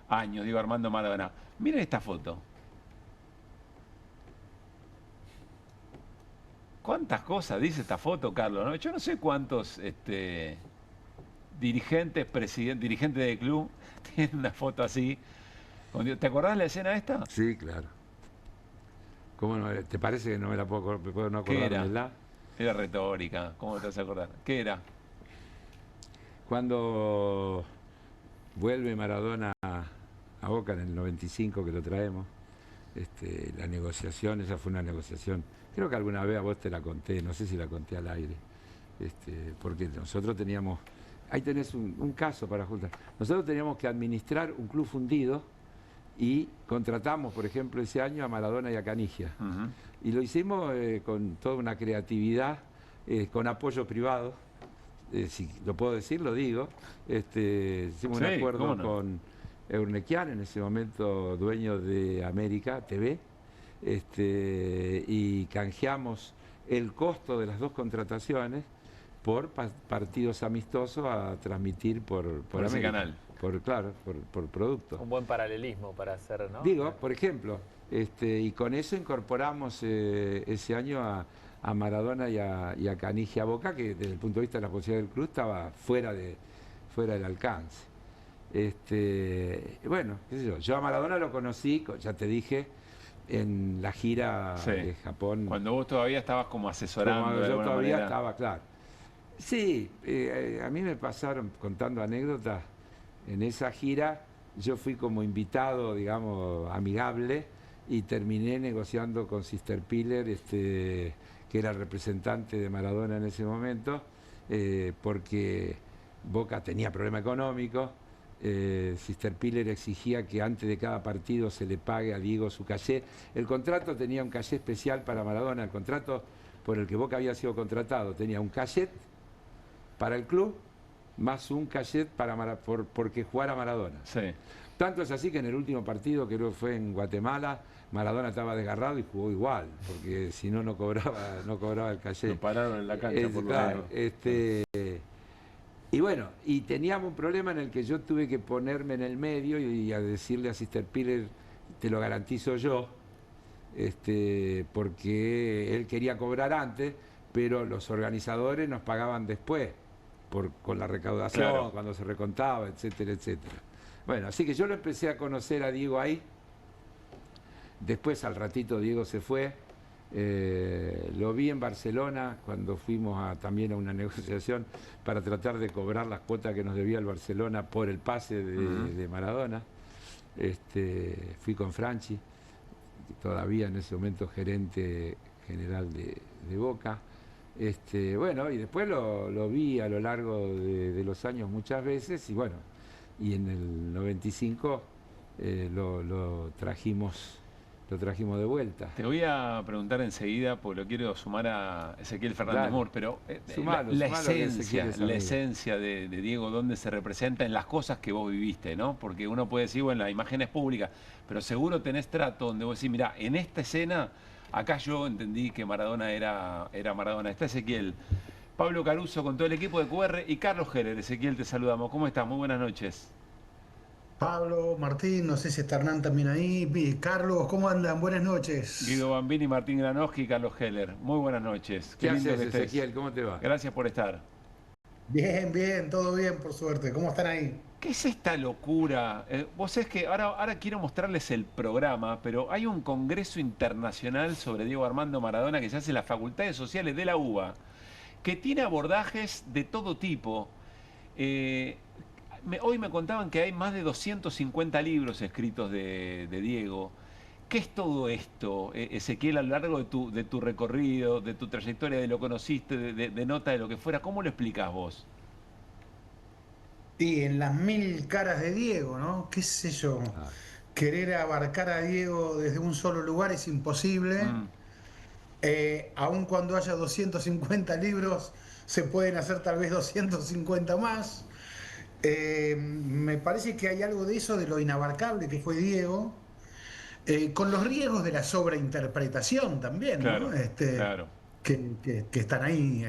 años, Diego Armando Maradona. Miren esta foto. ¿Cuántas cosas dice esta foto, Carlos? ¿No? Yo no sé cuántos dirigentes de club tienen una foto así. ¿Te acordás la escena esta? Sí, claro. ¿Cómo no? ¿Te parece que no me la puedo no acordar? ¿Qué era? ¿Verdad? Era retórica. ¿Cómo te vas a acordar? ¿Qué era? Cuando vuelve Maradona a Boca en el 95, que lo traemos, la negociación, esa fue una negociación, creo que alguna vez a vos te la conté, no sé si la conté al aire, porque nosotros teníamos, ahí tenés un caso para juntar, nosotros teníamos que administrar un club fundido y contratamos, por ejemplo, ese año a Maradona y a Canigia. Y lo hicimos con toda una creatividad, con apoyo privado, si lo puedo decir, lo digo. Hicimos un acuerdo con Eurnequian, en ese momento dueño de América TV, y canjeamos el costo de las dos contrataciones por partidos amistosos a transmitir por ese canal. Por producto. Un buen paralelismo para hacer, ¿no? Digo, por ejemplo, y con eso incorporamos ese año a Maradona y a Canigia a Boca, que desde el punto de vista de la posibilidad del club estaba fuera del alcance. Bueno, qué sé yo a Maradona lo conocí, ya te dije, en la gira de Japón. Cuando vos todavía estabas como asesorando. Cuando yo todavía manera. estaba, claro. Sí, a mí me pasaron, contando anécdotas, en esa gira yo fui como invitado, digamos, amigable, y terminé negociando con Sister Piller, que era el representante de Maradona en ese momento, porque Boca tenía problema económico. Sister Piller exigía que antes de cada partido se le pague a Diego su cachet. El contrato tenía un cachet especial para Maradona. El contrato por el que Boca había sido contratado tenía un cachet para el club más un cachet porque jugara Maradona. Sí. Tanto es así que en el último partido, que creo que fue en Guatemala, Maradona estaba desgarrado y jugó igual, porque si no, no cobraba el cachet. Lo pararon en la cancha por claro, y bueno, y teníamos un problema en el que yo tuve que ponerme en el medio y a decirle a Sister Piller, te lo garantizo yo, porque él quería cobrar antes, pero los organizadores nos pagaban después, con la recaudación, claro, cuando se recontaba, etcétera, etcétera. Bueno, así que yo lo empecé a conocer a Diego ahí. Después, al ratito, Diego se fue. Lo vi en Barcelona cuando fuimos también a una negociación para tratar de cobrar las cuotas que nos debía el Barcelona por el pase de Maradona. Fui con Franchi, todavía en ese momento gerente general de Boca. Bueno, y después lo vi a lo largo de los años muchas veces, y bueno, y en el 95 lo trajimos de vuelta. Te voy a preguntar enseguida, porque lo quiero sumar a Ezequiel Fernández Mur, pero la esencia de Diego, ¿dónde se representa en las cosas que vos viviste, ¿no? Porque uno puede decir, bueno, la imagen es pública, pero seguro tenés trato donde vos decís, mirá, en esta escena, acá yo entendí que Maradona era Maradona. Está Ezequiel. Pablo Caruso con todo el equipo de QR y Carlos Heller. Ezequiel, te saludamos. ¿Cómo estás? Muy buenas noches. Pablo, Martín, no sé si está Hernán también ahí. Carlos, ¿cómo andan? Buenas noches. Guido Bambini, Martín Granoski y Carlos Heller. Muy buenas noches. ¿Qué haces, Ezequiel? ¿Cómo te va? Gracias por estar. Bien, bien, todo bien, por suerte. ¿Cómo están ahí? ¿Qué es esta locura? Vos sabés que ahora quiero mostrarles el programa, pero hay un congreso internacional sobre Diego Armando Maradona que se hace en las facultades sociales de la UBA. que tiene abordajes de todo tipo. Hoy me contaban que hay más de 250 libros escritos de Diego. ¿Qué es todo esto, Ezequiel, a lo largo de tu recorrido, de tu trayectoria, de lo que conociste, de nota, de lo que fuera? ¿Cómo lo explicás vos? Y en las 1000 caras de Diego, ¿no? ¿Qué sé yo? Querer abarcar a Diego desde un solo lugar es imposible. Aun cuando haya 250 libros, se pueden hacer tal vez 250 más. Me parece que hay algo de eso, de lo inabarcable que fue Diego, con los riesgos de la sobreinterpretación también, claro, ¿no? Claro. Que están ahí,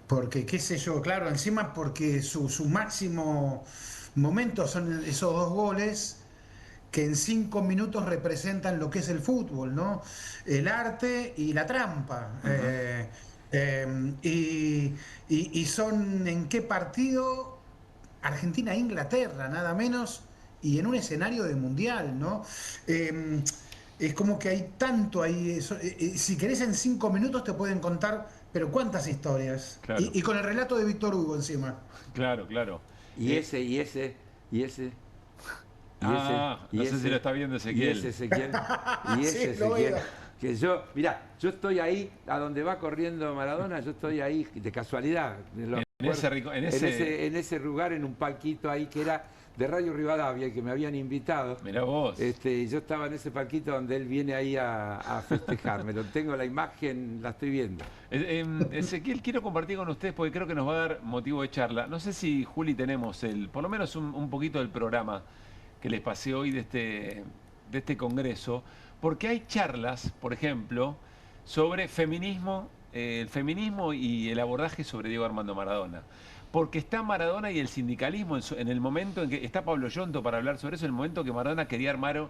porque qué sé yo, claro, encima porque su máximo momento son esos 2 goles que en 5 minutos representan lo que es el fútbol, ¿no? El arte y la trampa. Y son ¿en qué partido? Argentina-Inglaterra, nada menos, y en un escenario de mundial, ¿no? Es como que hay tanto ahí. Si querés, en 5 minutos te pueden contar, pero cuántas historias. Claro. Y con el relato de Víctor Hugo encima. Claro. Y ese. No sé si lo está viendo Ezequiel. Y ese Ezequiel. Que yo estoy ahí, a donde va corriendo Maradona, yo estoy ahí de casualidad. En ese lugar, en un palquito ahí que era de Radio Rivadavia y que me habían invitado. Mirá vos. Yo estaba en ese palquito donde él viene ahí a festejar. Me lo tengo la imagen, la estoy viendo. Ezequiel, quiero compartir con ustedes porque creo que nos va a dar motivo de charla. No sé si, Juli, tenemos por lo menos un poquito del programa que les pasé hoy de este congreso, porque hay charlas, por ejemplo, sobre feminismo, el feminismo y el abordaje sobre Diego Armando Maradona. Porque está Maradona y el sindicalismo en el momento en que está Pablo Yonto para hablar sobre eso, en el momento que Maradona quería armar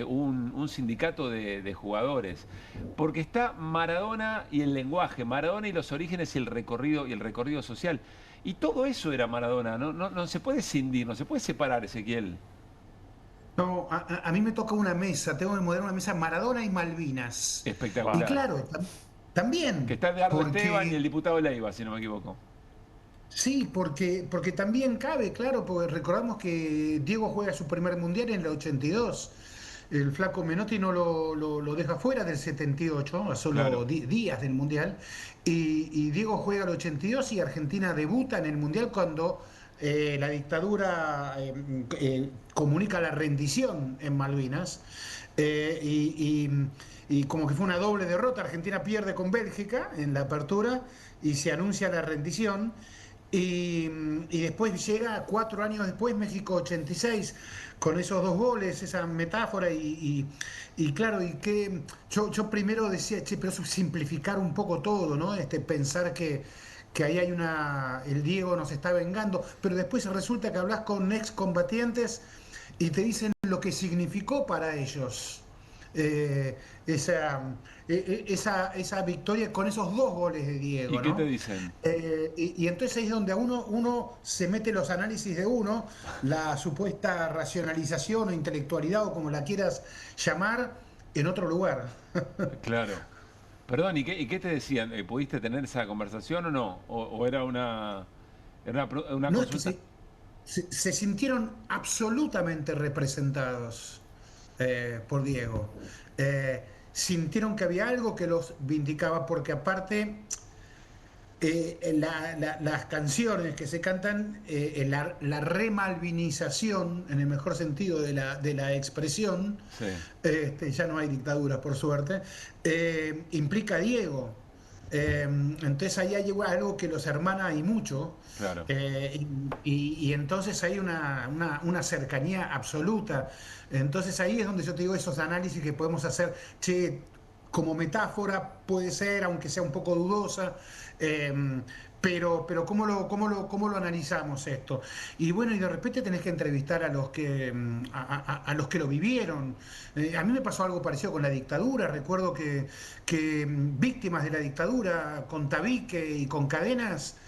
un sindicato de jugadores. Porque está Maradona y el lenguaje, Maradona y los orígenes y el recorrido social. Y todo eso era Maradona, no se puede escindir, no se puede separar, Ezequiel. No, a mí me toca una mesa, tengo que moderar una mesa Maradona y Malvinas. Espectacular. Y claro, también. Que está Edgardo Esteban y el diputado Leiva, si no me equivoco. Sí, porque también cabe, claro, porque recordamos que Diego juega su primer mundial en el 82. El flaco Menotti no lo deja fuera del 78, a solo días del mundial. Y Diego juega el 82 y Argentina debuta en el mundial cuando la dictadura comunica la rendición en Malvinas. Y como que fue una doble derrota, Argentina pierde con Bélgica en la apertura y se anuncia la rendición. Y después llega 4 años después México 86 con esos 2 goles, esa metáfora y claro, y que yo primero decía, pero eso es simplificar un poco todo, ¿no? Pensar que ahí hay el Diego nos está vengando, pero después resulta que hablas con excombatientes y te dicen lo que significó para ellos esa victoria con esos 2 goles de Diego. ¿Y qué te dicen? Y entonces ahí es donde uno se mete los análisis de la supuesta racionalización o intelectualidad o como la quieras llamar, en otro lugar. Claro. Perdón, ¿y qué te decían? ¿Pudiste tener esa conversación o no? ¿O era una consulta? Se sintieron absolutamente representados por Diego. Sintieron que había algo que los vindicaba, porque aparte las canciones que se cantan, la remalvinización, en el mejor sentido de la expresión, sí. Ya no hay dictaduras por suerte, implica a Diego. Entonces ahí hay algo que los hermana y mucho. Claro. Y entonces hay una cercanía absoluta. Entonces ahí es donde yo te digo esos análisis que podemos hacer, como metáfora puede ser, aunque sea un poco dudosa, pero ¿cómo lo analizamos esto? Y bueno, y de repente tenés que entrevistar a los que lo vivieron. A mí me pasó algo parecido con la dictadura. Recuerdo que víctimas de la dictadura, con tabique y con cadenas,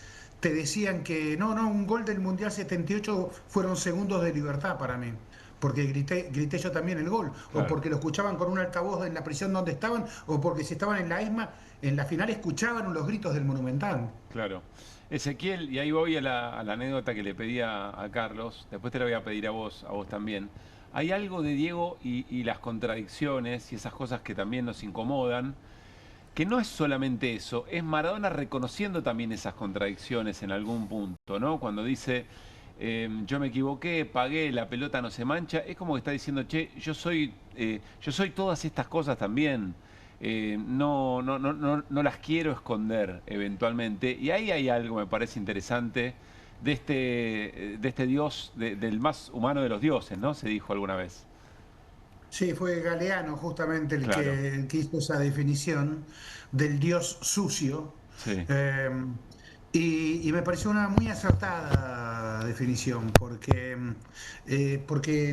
te decían que no, un gol del Mundial 78 fueron segundos de libertad para mí. Porque grité yo también el gol, claro. O porque lo escuchaban con un altavoz en la prisión donde estaban, o porque si estaban en la ESMA en la final escuchaban los gritos del Monumental. Claro. Ezequiel, y ahí voy a la anécdota que le pedí a Carlos, después te la voy a pedir a vos también. Hay algo de Diego y las contradicciones y esas cosas que también nos incomodan, que no es solamente eso, es Maradona reconociendo también esas contradicciones en algún punto, ¿no? Cuando dice, yo me equivoqué, pagué, la pelota no se mancha, es como que está diciendo, che, yo soy todas estas cosas también, no las quiero esconder eventualmente, y ahí hay algo, me parece interesante, de este Dios, del más humano de los dioses, ¿no? Se dijo alguna vez. Sí, fue Galeano justamente el Claro. que hizo esa definición del Dios sucio. Sí. Y me pareció una muy acertada definición, porque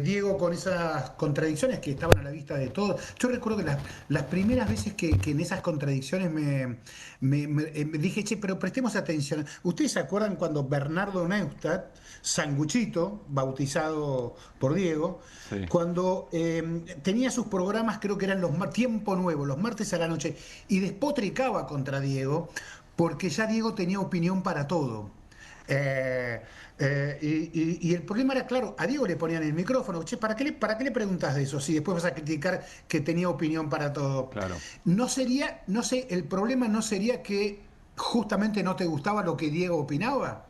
Diego, con esas contradicciones que estaban a la vista de todos, yo recuerdo que las primeras veces que en esas contradicciones me dije, che, pero prestemos atención. ¿Ustedes se acuerdan cuando Bernardo Neustadt, Sanguchito, bautizado por Diego, Sí. cuando tenía sus programas, creo que eran Tiempo Nuevo, los martes a la noche, y despotricaba contra Diego, porque ya Diego tenía opinión para todo. Y el problema era, claro, a Diego le ponían el micrófono, che, ¿para qué le preguntas de eso si después vas a criticar que tenía opinión para todo? Claro. No sería, no sé, el problema no sería que justamente no te gustaba lo que Diego opinaba.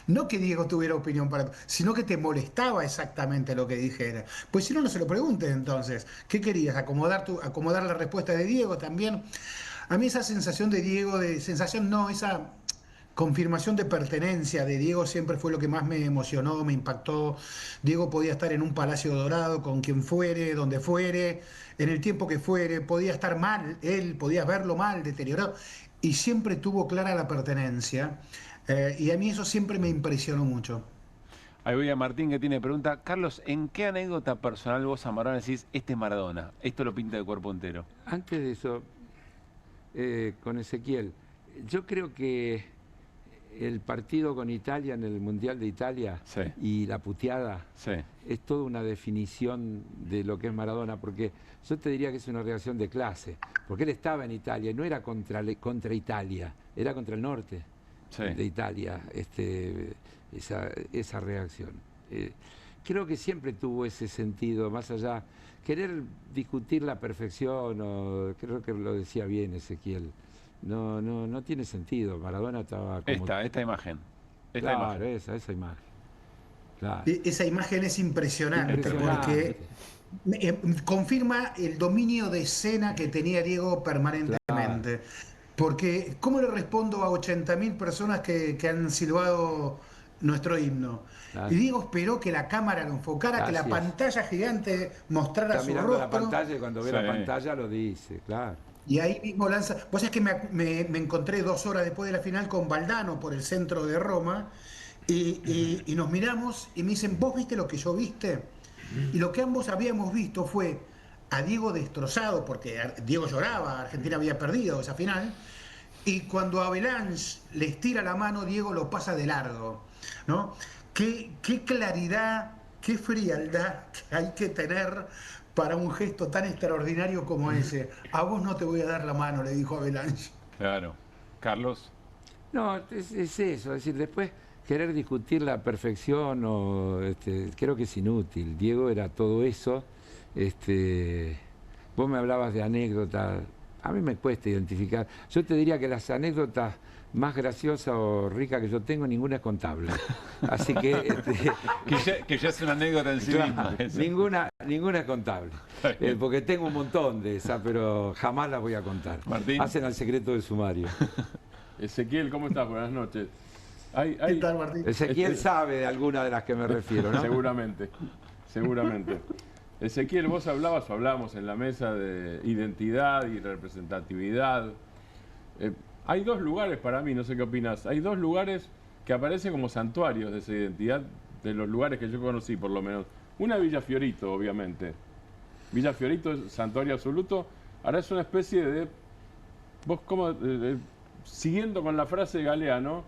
No que Diego tuviera opinión para todo, sino que te molestaba exactamente lo que dijera. Pues si no, no se lo preguntes entonces. ¿Qué querías? ¿Acomodar la respuesta de Diego también? A mí esa sensación de Diego, esa confirmación de pertenencia de Diego siempre fue lo que más me emocionó, me impactó. Diego podía estar en un palacio dorado con quien fuere, donde fuere, en el tiempo que fuere, podía estar mal, él podía verlo mal, deteriorado, y siempre tuvo clara la pertenencia. Y a mí eso siempre me impresionó mucho. Ahí voy a Martín, que tiene pregunta. Carlos, ¿en qué anécdota personal vos a Maradona decís, este es Maradona, esto lo pinta de cuerpo entero? Antes de eso, con Ezequiel, yo creo que el partido con Italia en el Mundial de Italia y la puteada es toda una definición de lo que es Maradona, porque yo te diría que es una reacción de clase, porque él estaba en Italia, no era contra Italia, era contra el norte de Italia, esa reacción. Creo que siempre tuvo ese sentido, más allá, querer discutir la perfección, o creo que lo decía bien Ezequiel, no tiene sentido. Maradona estaba como... Esta imagen. Claro, esa imagen. Claro. Esa imagen es impresionante. Porque confirma el dominio de escena que tenía Diego permanentemente. Claro. Porque, ¿cómo le respondo a 80.000 personas que han silbado nuestro himno? Claro. Y Diego esperó que la cámara lo enfocara, que la pantalla gigante mostrara su rostro. La pantalla, y cuando ve la pantalla lo dice, claro. Y ahí mismo lanza... Vos sabés que me encontré 2 horas después de la final con Valdano por el centro de Roma, y nos miramos y me dicen, ¿vos viste lo que yo viste? Y lo que ambos habíamos visto fue a Diego destrozado, porque Diego lloraba, Argentina había perdido esa final, y cuando Avalanche le estira la mano, Diego lo pasa de largo, ¿no? Qué claridad, qué frialdad que hay que tener para un gesto tan extraordinario como ese. A vos no te voy a dar la mano, le dijo Avalanche. Claro. Carlos. No, es eso, es decir, después querer discutir la perfección, creo que es inútil. Diego era todo eso. Vos me hablabas de anécdotas, a mí me cuesta identificar. Yo te diría que las anécdotas más graciosas o ricas que yo tengo, ninguna es contable. Así que... que ya es una anécdota en sí misma. Ninguna es contable. Porque tengo un montón de esas, pero jamás las voy a contar. Martín. Hacen al secreto del sumario. Ezequiel, ¿cómo estás? Buenas noches. ¿Qué tal, Martín? Ezequiel sabe de alguna de las que me refiero, ¿no? Seguramente. Ezequiel, vos hablamos en la mesa de identidad y representatividad. Hay 2 lugares para mí, no sé qué opinas, hay 2 lugares que aparecen como santuarios de esa identidad, de los lugares que yo conocí por lo menos. Una Villa Fiorito, obviamente. Villa Fiorito es santuario absoluto. Ahora es una especie de... Vos como... siguiendo con la frase de Galeano,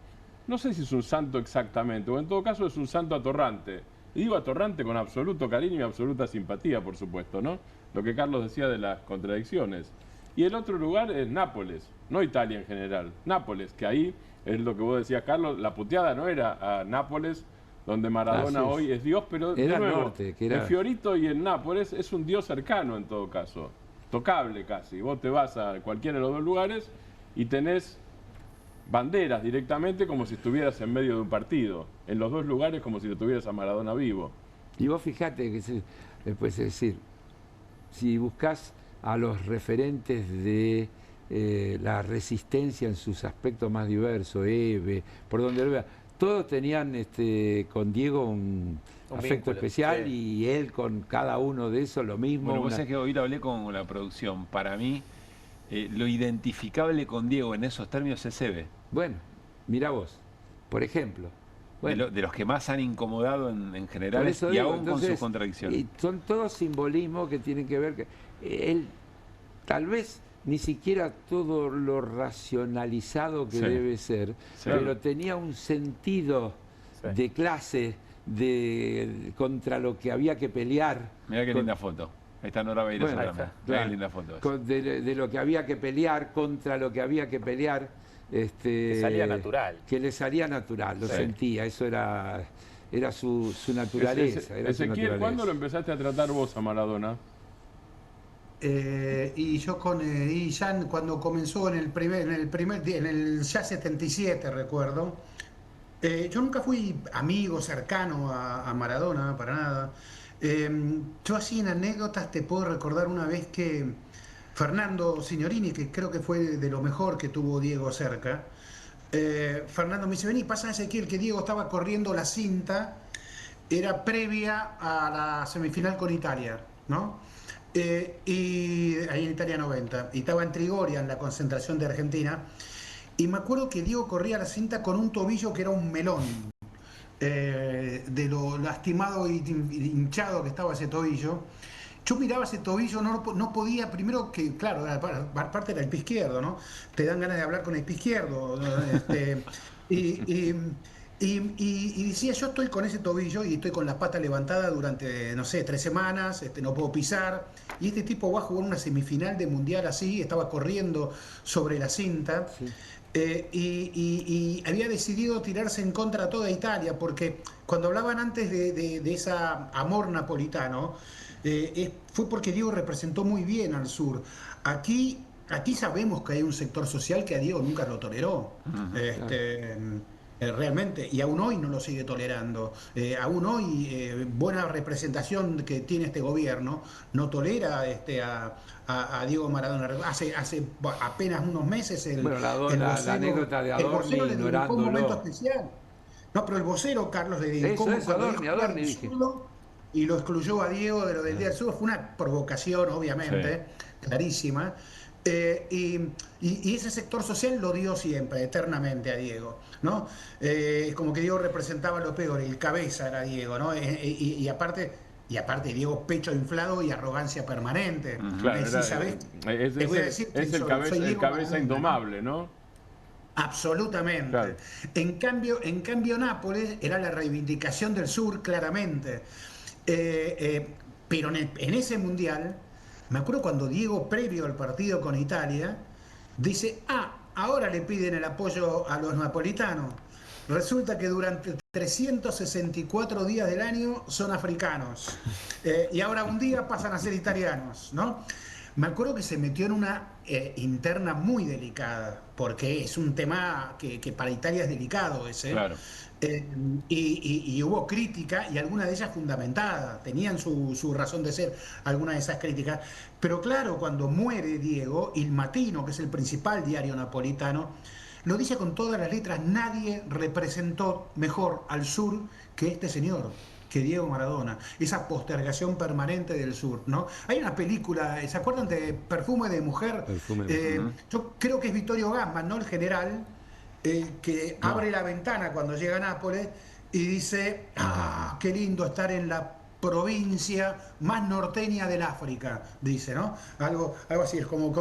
no sé si es un santo exactamente, o en todo caso es un santo atorrante. Y digo atorrante con absoluto cariño y absoluta simpatía, por supuesto, ¿no? Lo que Carlos decía de las contradicciones. Y el otro lugar es Nápoles, no Italia en general, Nápoles, que ahí es lo que vos decías, Carlos, la puteada no era a Nápoles, donde Maradona hoy es Dios, pero de nuevo, norte, en Fiorito y en Nápoles es un Dios cercano en todo caso, tocable casi. Vos te vas a cualquiera de los dos lugares y tenés banderas directamente como si estuvieras en medio de un partido, en los dos lugares como si lo tuvieras a Maradona vivo. Y vos fijate que después, es decir, si buscás a los referentes de la resistencia en sus aspectos más diversos, Eve, por donde lo vea, todos tenían con Diego un afecto vínculo especial, sí. Y él con cada uno de esos lo mismo. Bueno, vos sabés que hoy lo hablé con la producción. Para mí, lo identificable con Diego en esos términos es Eve. Bueno, mirá vos, por ejemplo. Bueno, de los que más han incomodado en general y aún entonces, con sus contradicciones. Y son todos simbolismos que tienen que ver que él tal vez ni siquiera todo lo racionalizado que debe ser, pero tenía un sentido de clase, contra lo que había que pelear. Mirá qué linda foto. Ahí está Nora Beiros. Mirá qué linda foto. De lo que había que pelear, contra lo que había que pelear. Que salía natural. Que le salía natural, lo sentía, eso era su naturaleza. Ezequiel, ¿cuándo lo empezaste a tratar vos a Maradona? Y yo y ya cuando comenzó en el ya 77 recuerdo, yo nunca fui amigo cercano a Maradona para nada. Yo así en anécdotas te puedo recordar una vez que Fernando Signorini, que creo que fue de lo mejor que tuvo Diego cerca, Fernando me dice: vení, pasa Ezequiel, que Diego estaba corriendo la cinta, era previa a la semifinal con Italia, ¿no? Y ahí en Italia 90, y estaba en Trigoria en la concentración de Argentina, y me acuerdo que Diego corría la cinta con un tobillo que era un melón, de lo lastimado y hinchado que estaba ese tobillo. Yo miraba ese tobillo, no podía, primero que, claro, aparte era el pie izquierdo, ¿no? Te dan ganas de hablar con el pie izquierdo, y decía, yo estoy con ese tobillo y estoy con la pata levantada durante, no sé, 3 semanas, no puedo pisar. Y este tipo va a jugar una semifinal de mundial así, estaba corriendo sobre la cinta. Sí. Y había decidido tirarse en contra de toda Italia, porque cuando hablaban antes de esa amor napolitano, fue porque Diego representó muy bien al sur. Aquí sabemos que hay un sector social que a Diego nunca lo toleró. Realmente, y aún hoy no lo sigue tolerando. Aún hoy, buena representación que tiene este gobierno no tolera a Diego Maradona. Hace apenas unos meses la anécdota de Adorni ignorándolo. Un momento especial. No, pero el vocero, Carlos, le dedicó Adorni, y lo excluyó a Diego de lo del Día del Sur. Fue una provocación, obviamente, clarísima. Y ese sector social lo dio siempre, eternamente a Diego, ¿no? Como que Diego representaba lo peor, el cabeza era Diego, ¿no? Y aparte Diego, pecho inflado y arrogancia permanente. Claro, es el cabeza indomable, ¿no? Absolutamente. Claro. En cambio Nápoles era la reivindicación del sur, claramente. Pero en ese mundial, me acuerdo cuando Diego, previo al partido con Italia, dice: ahora le piden el apoyo a los napolitanos. Resulta que durante 364 días del año son africanos. Y ahora un día pasan a ser italianos, ¿no? Me acuerdo que se metió en una interna muy delicada, porque es un tema que para Italia es delicado ese. Claro. Y hubo crítica, y alguna de ellas fundamentada, tenían su razón de ser algunas de esas críticas. Pero claro, cuando muere Diego, Il Mattino, que es el principal diario napolitano, lo dice con todas las letras: nadie representó mejor al sur que este señor, que Diego Maradona. Esa postergación permanente del sur, ¿no? Hay una película, ¿se acuerdan de Perfume de Mujer? Yo creo que es Vittorio Gassman, ¿no? El general, que abre la ventana cuando llega a Nápoles y dice: qué lindo estar en la provincia más norteña del África, dice, ¿no? Algo así, es como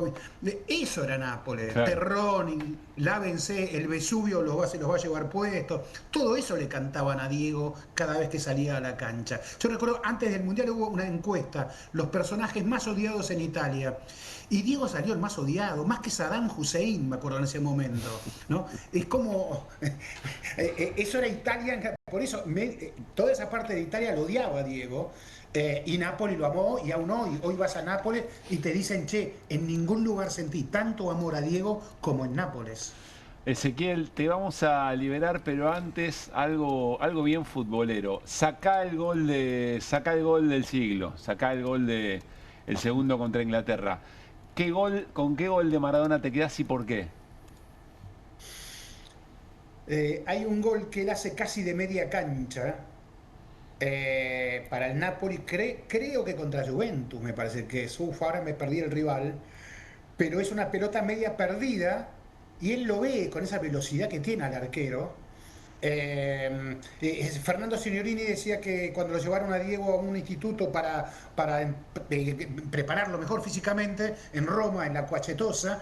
eso era Nápoles, claro. Terrón, lávense, el Vesubio se los va a llevar puestos, todo eso le cantaban a Diego cada vez que salía a la cancha. Yo recuerdo, antes del Mundial hubo una encuesta, los personajes más odiados en Italia, y Diego salió el más odiado, más que Saddam Hussein, me acuerdo en ese momento, ¿no? Es como, eso era Italia, por eso toda esa parte de Italia lo odiaba a Diego, y Nápoles lo amó, y aún hoy vas a Nápoles y te dicen, che, en ningún lugar sentí tanto amor a Diego como en Nápoles. Ezequiel, te vamos a liberar, pero antes algo bien futbolero. Sacá el gol del siglo, sacá el gol el segundo contra Inglaterra. ¿Con qué gol de Maradona te quedás y por qué? Hay un gol que él hace casi de media cancha para el Napoli, creo que contra Juventus, me parece que es. Ahora me perdí el rival, pero es una pelota media perdida y él lo ve con esa velocidad que tiene al arquero. Fernando Signorini decía que cuando lo llevaron a Diego a un instituto para prepararlo mejor físicamente en Roma, en la Quacetosa,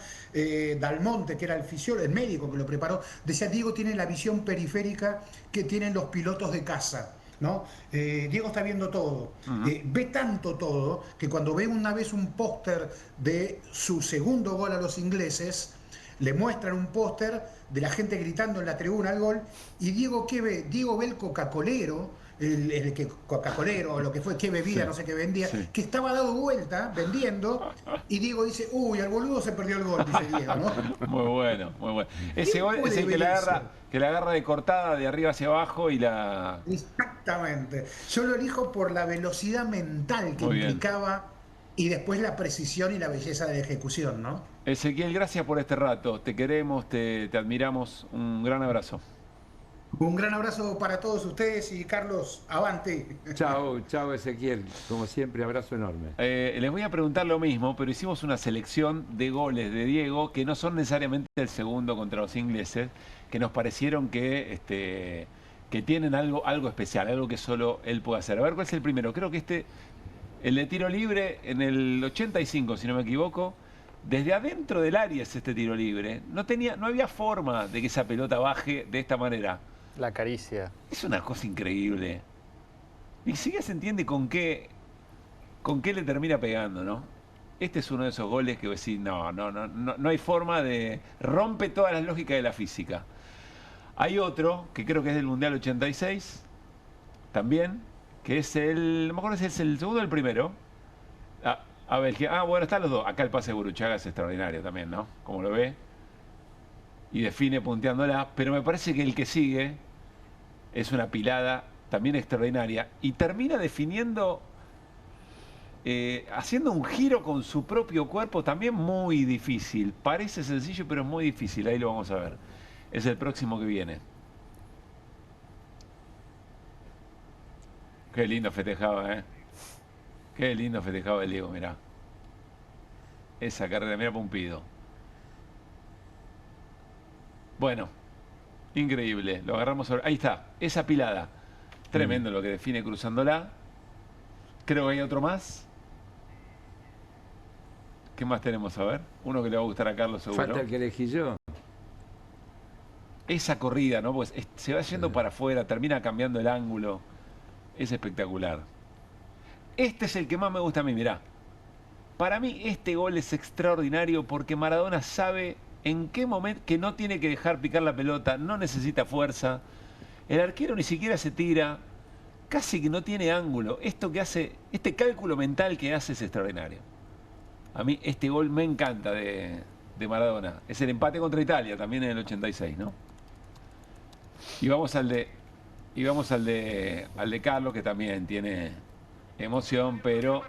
Dalmonte, que era el médico que lo preparó, decía: Diego tiene la visión periférica que tienen los pilotos de caza, ¿no? Diego está viendo todo, ve tanto todo que cuando ve una vez un póster de su segundo gol a los ingleses, le muestran un póster de la gente gritando en la tribuna al gol, y Diego, ¿qué ve? Diego ve el Coca-Colero, Coca-Colero, o lo que fue, qué bebida, no sé qué vendía, que estaba dado vuelta, vendiendo, y Diego dice: uy, al boludo se perdió el gol, dice Diego, ¿no? Muy bueno, muy bueno. Ese gol es el que la agarra de cortada de arriba hacia abajo y la... Exactamente. Yo lo elijo por la velocidad mental que implicaba y después la precisión y la belleza de la ejecución, ¿no? Ezequiel, gracias por este rato. Te queremos, te admiramos. Un gran abrazo. Un gran abrazo para todos ustedes y Carlos, avante. Chao, chao Ezequiel. Como siempre, abrazo enorme. Les voy a preguntar lo mismo, pero hicimos una selección de goles de Diego que no son necesariamente el segundo contra los ingleses, que nos parecieron que tienen algo especial, algo que solo él puede hacer. A ver, ¿cuál es el primero? Creo que el de tiro libre en el 85, si no me equivoco, desde adentro del área es este tiro libre. No había forma de que esa pelota baje de esta manera. La acaricia. Es una cosa increíble. Ni siquiera se entiende con qué le termina pegando, ¿no? Este es uno de esos goles que vos decís, no hay forma de... Rompe todas las lógicas de la física. Hay otro, que creo que es del Mundial 86, también, que es no me acuerdo si es el segundo o el primero. A Bélgica. Bueno, están los dos. Acá el pase de Burruchaga es extraordinario también, ¿no? Como lo ve. Y define punteándola. Pero me parece que el que sigue es una pilada también extraordinaria. Y termina definiendo, haciendo un giro con su propio cuerpo también muy difícil. Parece sencillo, pero es muy difícil. Ahí lo vamos a ver. Es el próximo que viene. Qué lindo festejaba, ¿eh? Qué lindo festejaba el Diego, mirá. Esa carrera, mirá Pumpido. Bueno, increíble. Lo agarramos ahí está, esa pilada. Tremendo lo que define cruzándola. Creo que hay otro más. ¿Qué más tenemos? A ver. Uno que le va a gustar a Carlos seguro. Falta el que elegí yo. Esa corrida, ¿no? Pues se va yendo para afuera, termina cambiando el ángulo. Es espectacular. Este es el que más me gusta a mí, mirá. Para mí este gol es extraordinario porque Maradona sabe en qué momento que no tiene que dejar picar la pelota, no necesita fuerza. El arquero ni siquiera se tira, casi que no tiene ángulo. Esto que hace, este cálculo mental que hace es extraordinario. A mí este gol me encanta de Maradona. Es el empate contra Italia también en el 86, ¿no? Y vamos al de Carlos, que también tiene emoción, pero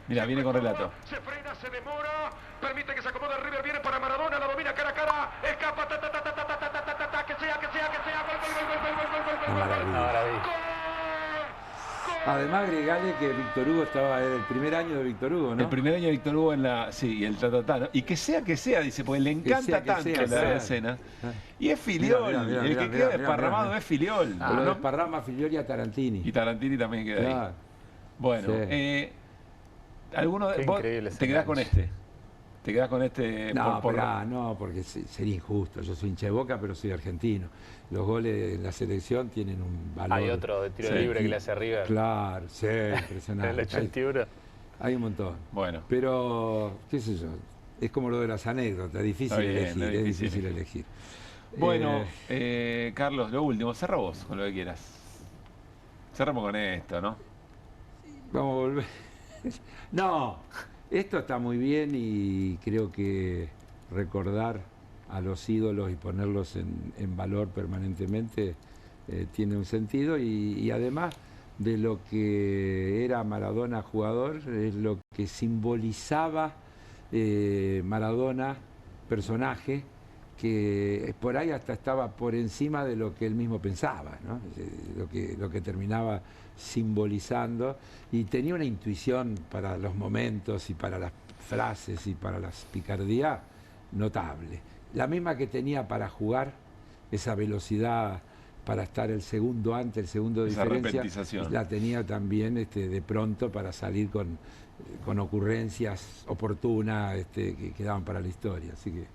mira, viene con relato. Se frena, se demora, permite que se acomode River, viene para Maradona, la domina cara a cara, escapa, que sea, gol. Además, agregale que Víctor Hugo era el primer año de Víctor Hugo, ¿no? El primer año de Víctor Hugo en la... Sí, y el tatatá, ¿no? Y que sea, dice, porque le encanta tanto la escena. Y es Filiol. El que queda desparramado es Filiol. Lo desparrama Filiol y a Tarantini. Y Tarantini también queda ahí. Bueno, ¿alguno de vos te quedás con este? ¿Te quedás con este? No, no, porque sería injusto. Yo soy hincha de Boca, pero soy argentino. Los goles en la selección tienen un valor. Hay otro de tiro libre que le hace River. Claro, sí, impresionante. El 81. Hay un montón. Bueno. Pero, qué sé yo, es como lo de las anécdotas, difícil elegir. Bueno, Carlos, lo último, cerra vos con lo que quieras. Cerramos con esto, ¿no? Vamos a volver. No, esto está muy bien y creo que recordar a los ídolos y ponerlos en valor permanentemente tiene un sentido y además de lo que era Maradona jugador, es lo que simbolizaba Maradona personaje, que por ahí hasta estaba por encima de lo que él mismo pensaba, ¿no? Lo que terminaba simbolizando, y tenía una intuición para los momentos y para las frases y para las picardías notable. La misma que tenía para jugar, esa velocidad para estar el segundo antes, el segundo de diferencia, la tenía también de pronto para salir con ocurrencias oportunas que quedaban para la historia. Así que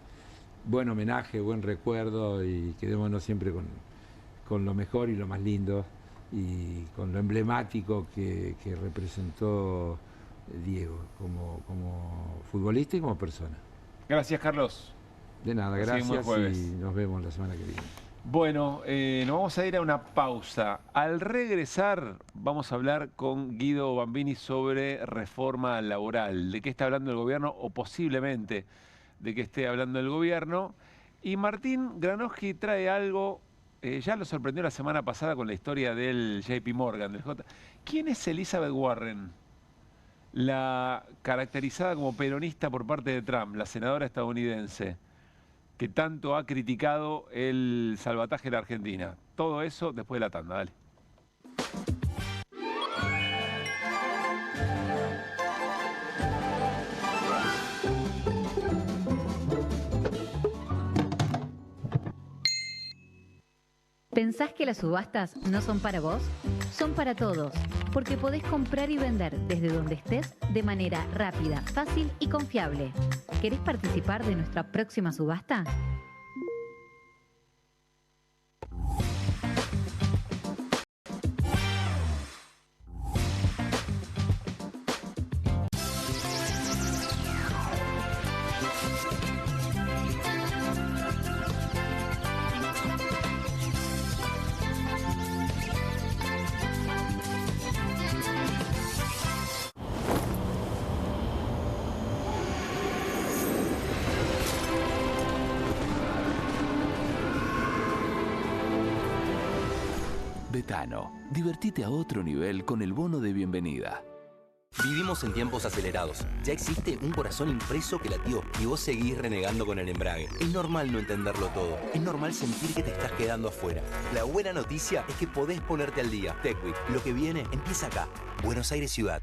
buen homenaje, buen recuerdo, y quedémonos siempre con lo mejor y lo más lindo y con lo emblemático que representó Diego como futbolista y como persona. Gracias, Carlos. De nada, gracias y nos vemos la semana que viene. Bueno, nos vamos a ir a una pausa. Al regresar vamos a hablar con Guido Bambini sobre reforma laboral, de qué está hablando el gobierno o posiblemente de qué esté hablando el gobierno. Y Martín Granowski trae algo, ya lo sorprendió la semana pasada con la historia del JP Morgan, del J. ¿Quién es Elizabeth Warren? La caracterizada como peronista por parte de Trump, la senadora estadounidense, que tanto ha criticado el salvataje de la Argentina. Todo eso después de la tanda, dale. ¿Pensás que las subastas no son para vos? Son para todos, porque podés comprar y vender desde donde estés de manera rápida, fácil y confiable. ¿Querés participar de nuestra próxima subasta? Betano, divertite a otro nivel con el bono de bienvenida. Vivimos en tiempos acelerados. Ya existe un corazón impreso que latió y vos seguís renegando con el embrague. Es normal no entenderlo todo. Es normal sentir que te estás quedando afuera. La buena noticia es que podés ponerte al día. TechWeek, lo que viene empieza acá. Buenos Aires Ciudad.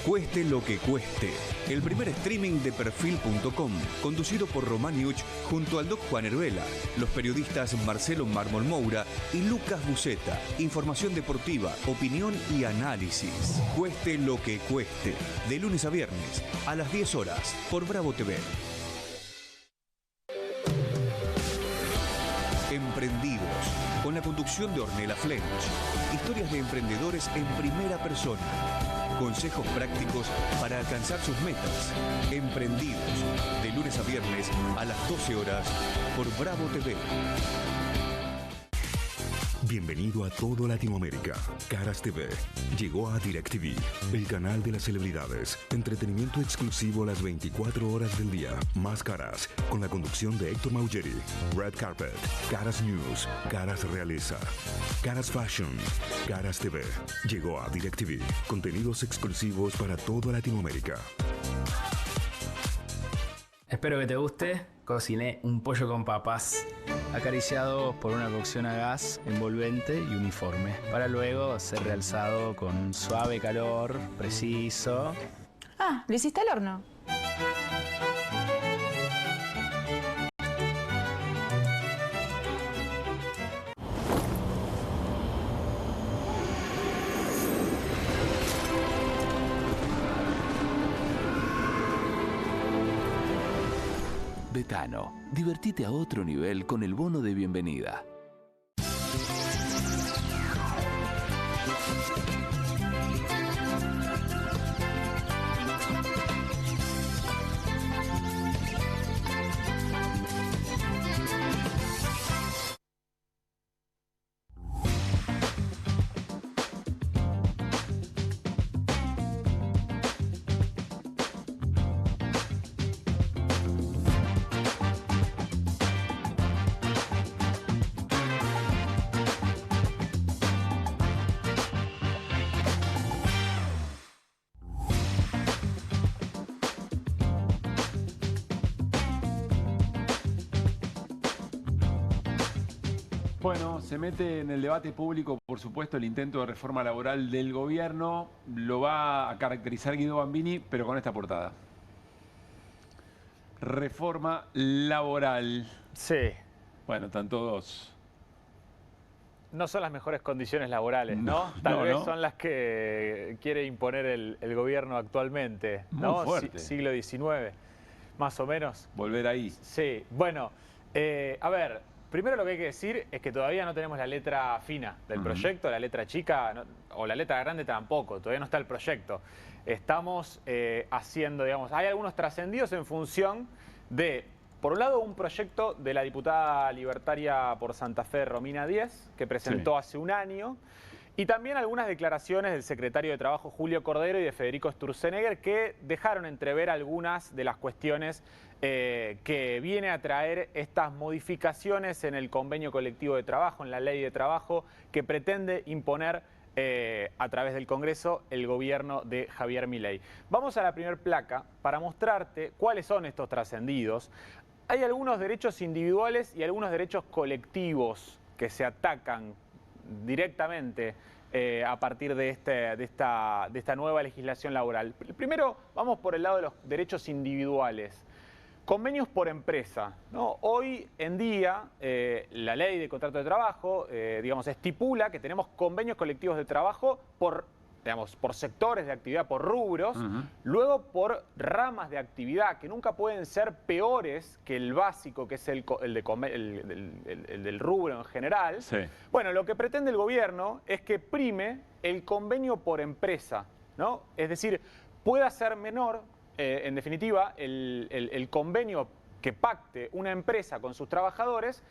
Cueste lo que cueste. El primer streaming de Perfil.com, conducido por Román Yuch junto al Doc Juan Herbela, los periodistas Marcelo Mármol Moura y Lucas Buceta. Información deportiva, opinión y análisis. Cueste lo que cueste. De lunes a viernes, a las 10 horas, por Bravo TV. Emprendidos, con la conducción de Ornella Flench. Historias de emprendedores en primera persona. Consejos prácticos para alcanzar sus metas. Emprendidos, de lunes a viernes a las 12 horas por Bravo TV. Bienvenido a todo Latinoamérica. Caras TV llegó a DirecTV, el canal de las celebridades. Entretenimiento exclusivo las 24 horas del día. Más Caras, con la conducción de Héctor Maugeri. Red Carpet, Caras News, Caras Realeza, Caras Fashion, Caras TV. Llegó a DirecTV. Contenidos exclusivos para toda Latinoamérica. Espero que te guste. Cociné un pollo con papas, acariciado por una cocción a gas envolvente y uniforme, para luego ser realzado con un suave calor preciso. Ah, ¿lo hiciste al horno? Betano, divertite a otro nivel con el bono de bienvenida. Bueno, se mete en el debate público, por supuesto, el intento de reforma laboral del gobierno. Lo va a caracterizar Guido Bambini, pero con esta portada. Reforma laboral. Sí. Bueno, están todos... No son las mejores condiciones laborales, ¿no? Tal vez no. son las que quiere imponer el gobierno actualmente, ¿no? Muy fuerte. Siglo XIX, más o menos. Volver ahí. Sí, bueno, a ver, primero lo que hay que decir es que todavía no tenemos la letra fina del proyecto, la letra chica o la letra grande tampoco, todavía no está el proyecto. Estamos haciendo, digamos, hay algunos trascendidos en función de... Por un lado, un proyecto de la diputada libertaria por Santa Fe, Romina Díez, que presentó hace un año, y también algunas declaraciones del secretario de Trabajo, Julio Cordero, y de Federico Sturzenegger, que dejaron entrever algunas de las cuestiones que viene a traer estas modificaciones en el convenio colectivo de trabajo, en la ley de trabajo, que pretende imponer a través del Congreso el gobierno de Javier Milei. Vamos a la primera placa para mostrarte cuáles son estos trascendidos. Hay algunos derechos individuales y algunos derechos colectivos que se atacan directamente a partir de esta nueva legislación laboral. Primero, vamos por el lado de los derechos individuales. Convenios por empresa, ¿no? Hoy en día la ley de contrato de trabajo, digamos, estipula que tenemos convenios colectivos de trabajo por sectores de actividad, por rubros, luego por ramas de actividad que nunca pueden ser peores que el básico, que es el del rubro en general. Sí. Bueno, lo que pretende el gobierno es que prime el convenio por empresa, ¿no? Es decir, pueda ser menor, en definitiva, el convenio que pacte una empresa con sus trabajadores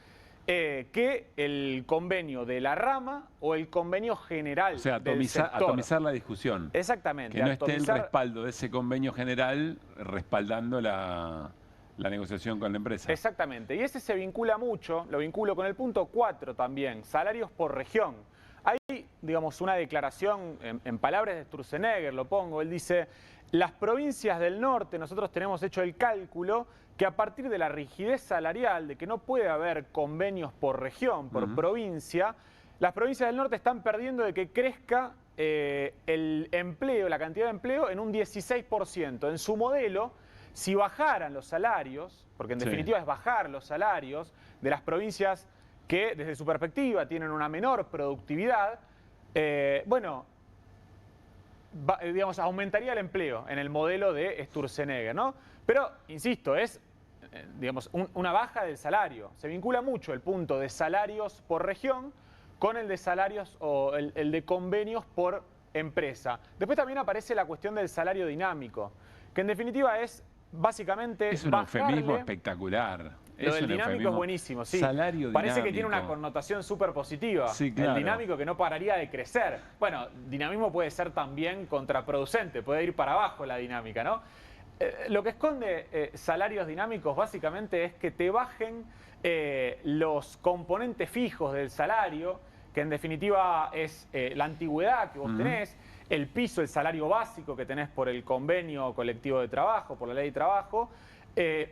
que el convenio de la rama o el convenio general. O sea, del sector. atomizar la discusión. Exactamente. Que no esté el respaldo de ese convenio general respaldando la negociación con la empresa. Exactamente. Y ese se vincula mucho, lo vinculo con el punto 4 también, salarios por región. Hay, digamos, una declaración, en palabras de Sturzenegger, lo pongo, él dice: las provincias del norte, nosotros tenemos hecho el cálculo que a partir de la rigidez salarial, de que no puede haber convenios por región, por provincia, las provincias del norte están perdiendo de que crezca el empleo, la cantidad de empleo en un 16%. En su modelo, si bajaran los salarios, porque en definitiva es bajar los salarios de las provincias que desde su perspectiva tienen una menor productividad, digamos, aumentaría el empleo en el modelo de Sturzenegger, ¿no? Pero, insisto, es, digamos, una baja del salario. Se vincula mucho el punto de salarios por región con el de salarios o el de convenios por empresa. Después también aparece la cuestión del salario dinámico, que en definitiva es básicamente es un eufemismo espectacular. Lo del dinámico es buenísimo, sí. Salario Parece dinámico. que tiene una connotación súper positiva. Sí, claro. El dinámico que no pararía de crecer. Bueno, dinamismo puede ser también contraproducente, puede ir para abajo la dinámica, ¿no? Lo que esconde salarios dinámicos básicamente es que te bajen los componentes fijos del salario, que en definitiva es la antigüedad que vos tenés, el piso, el salario básico que tenés por el convenio colectivo de trabajo, por la ley de trabajo,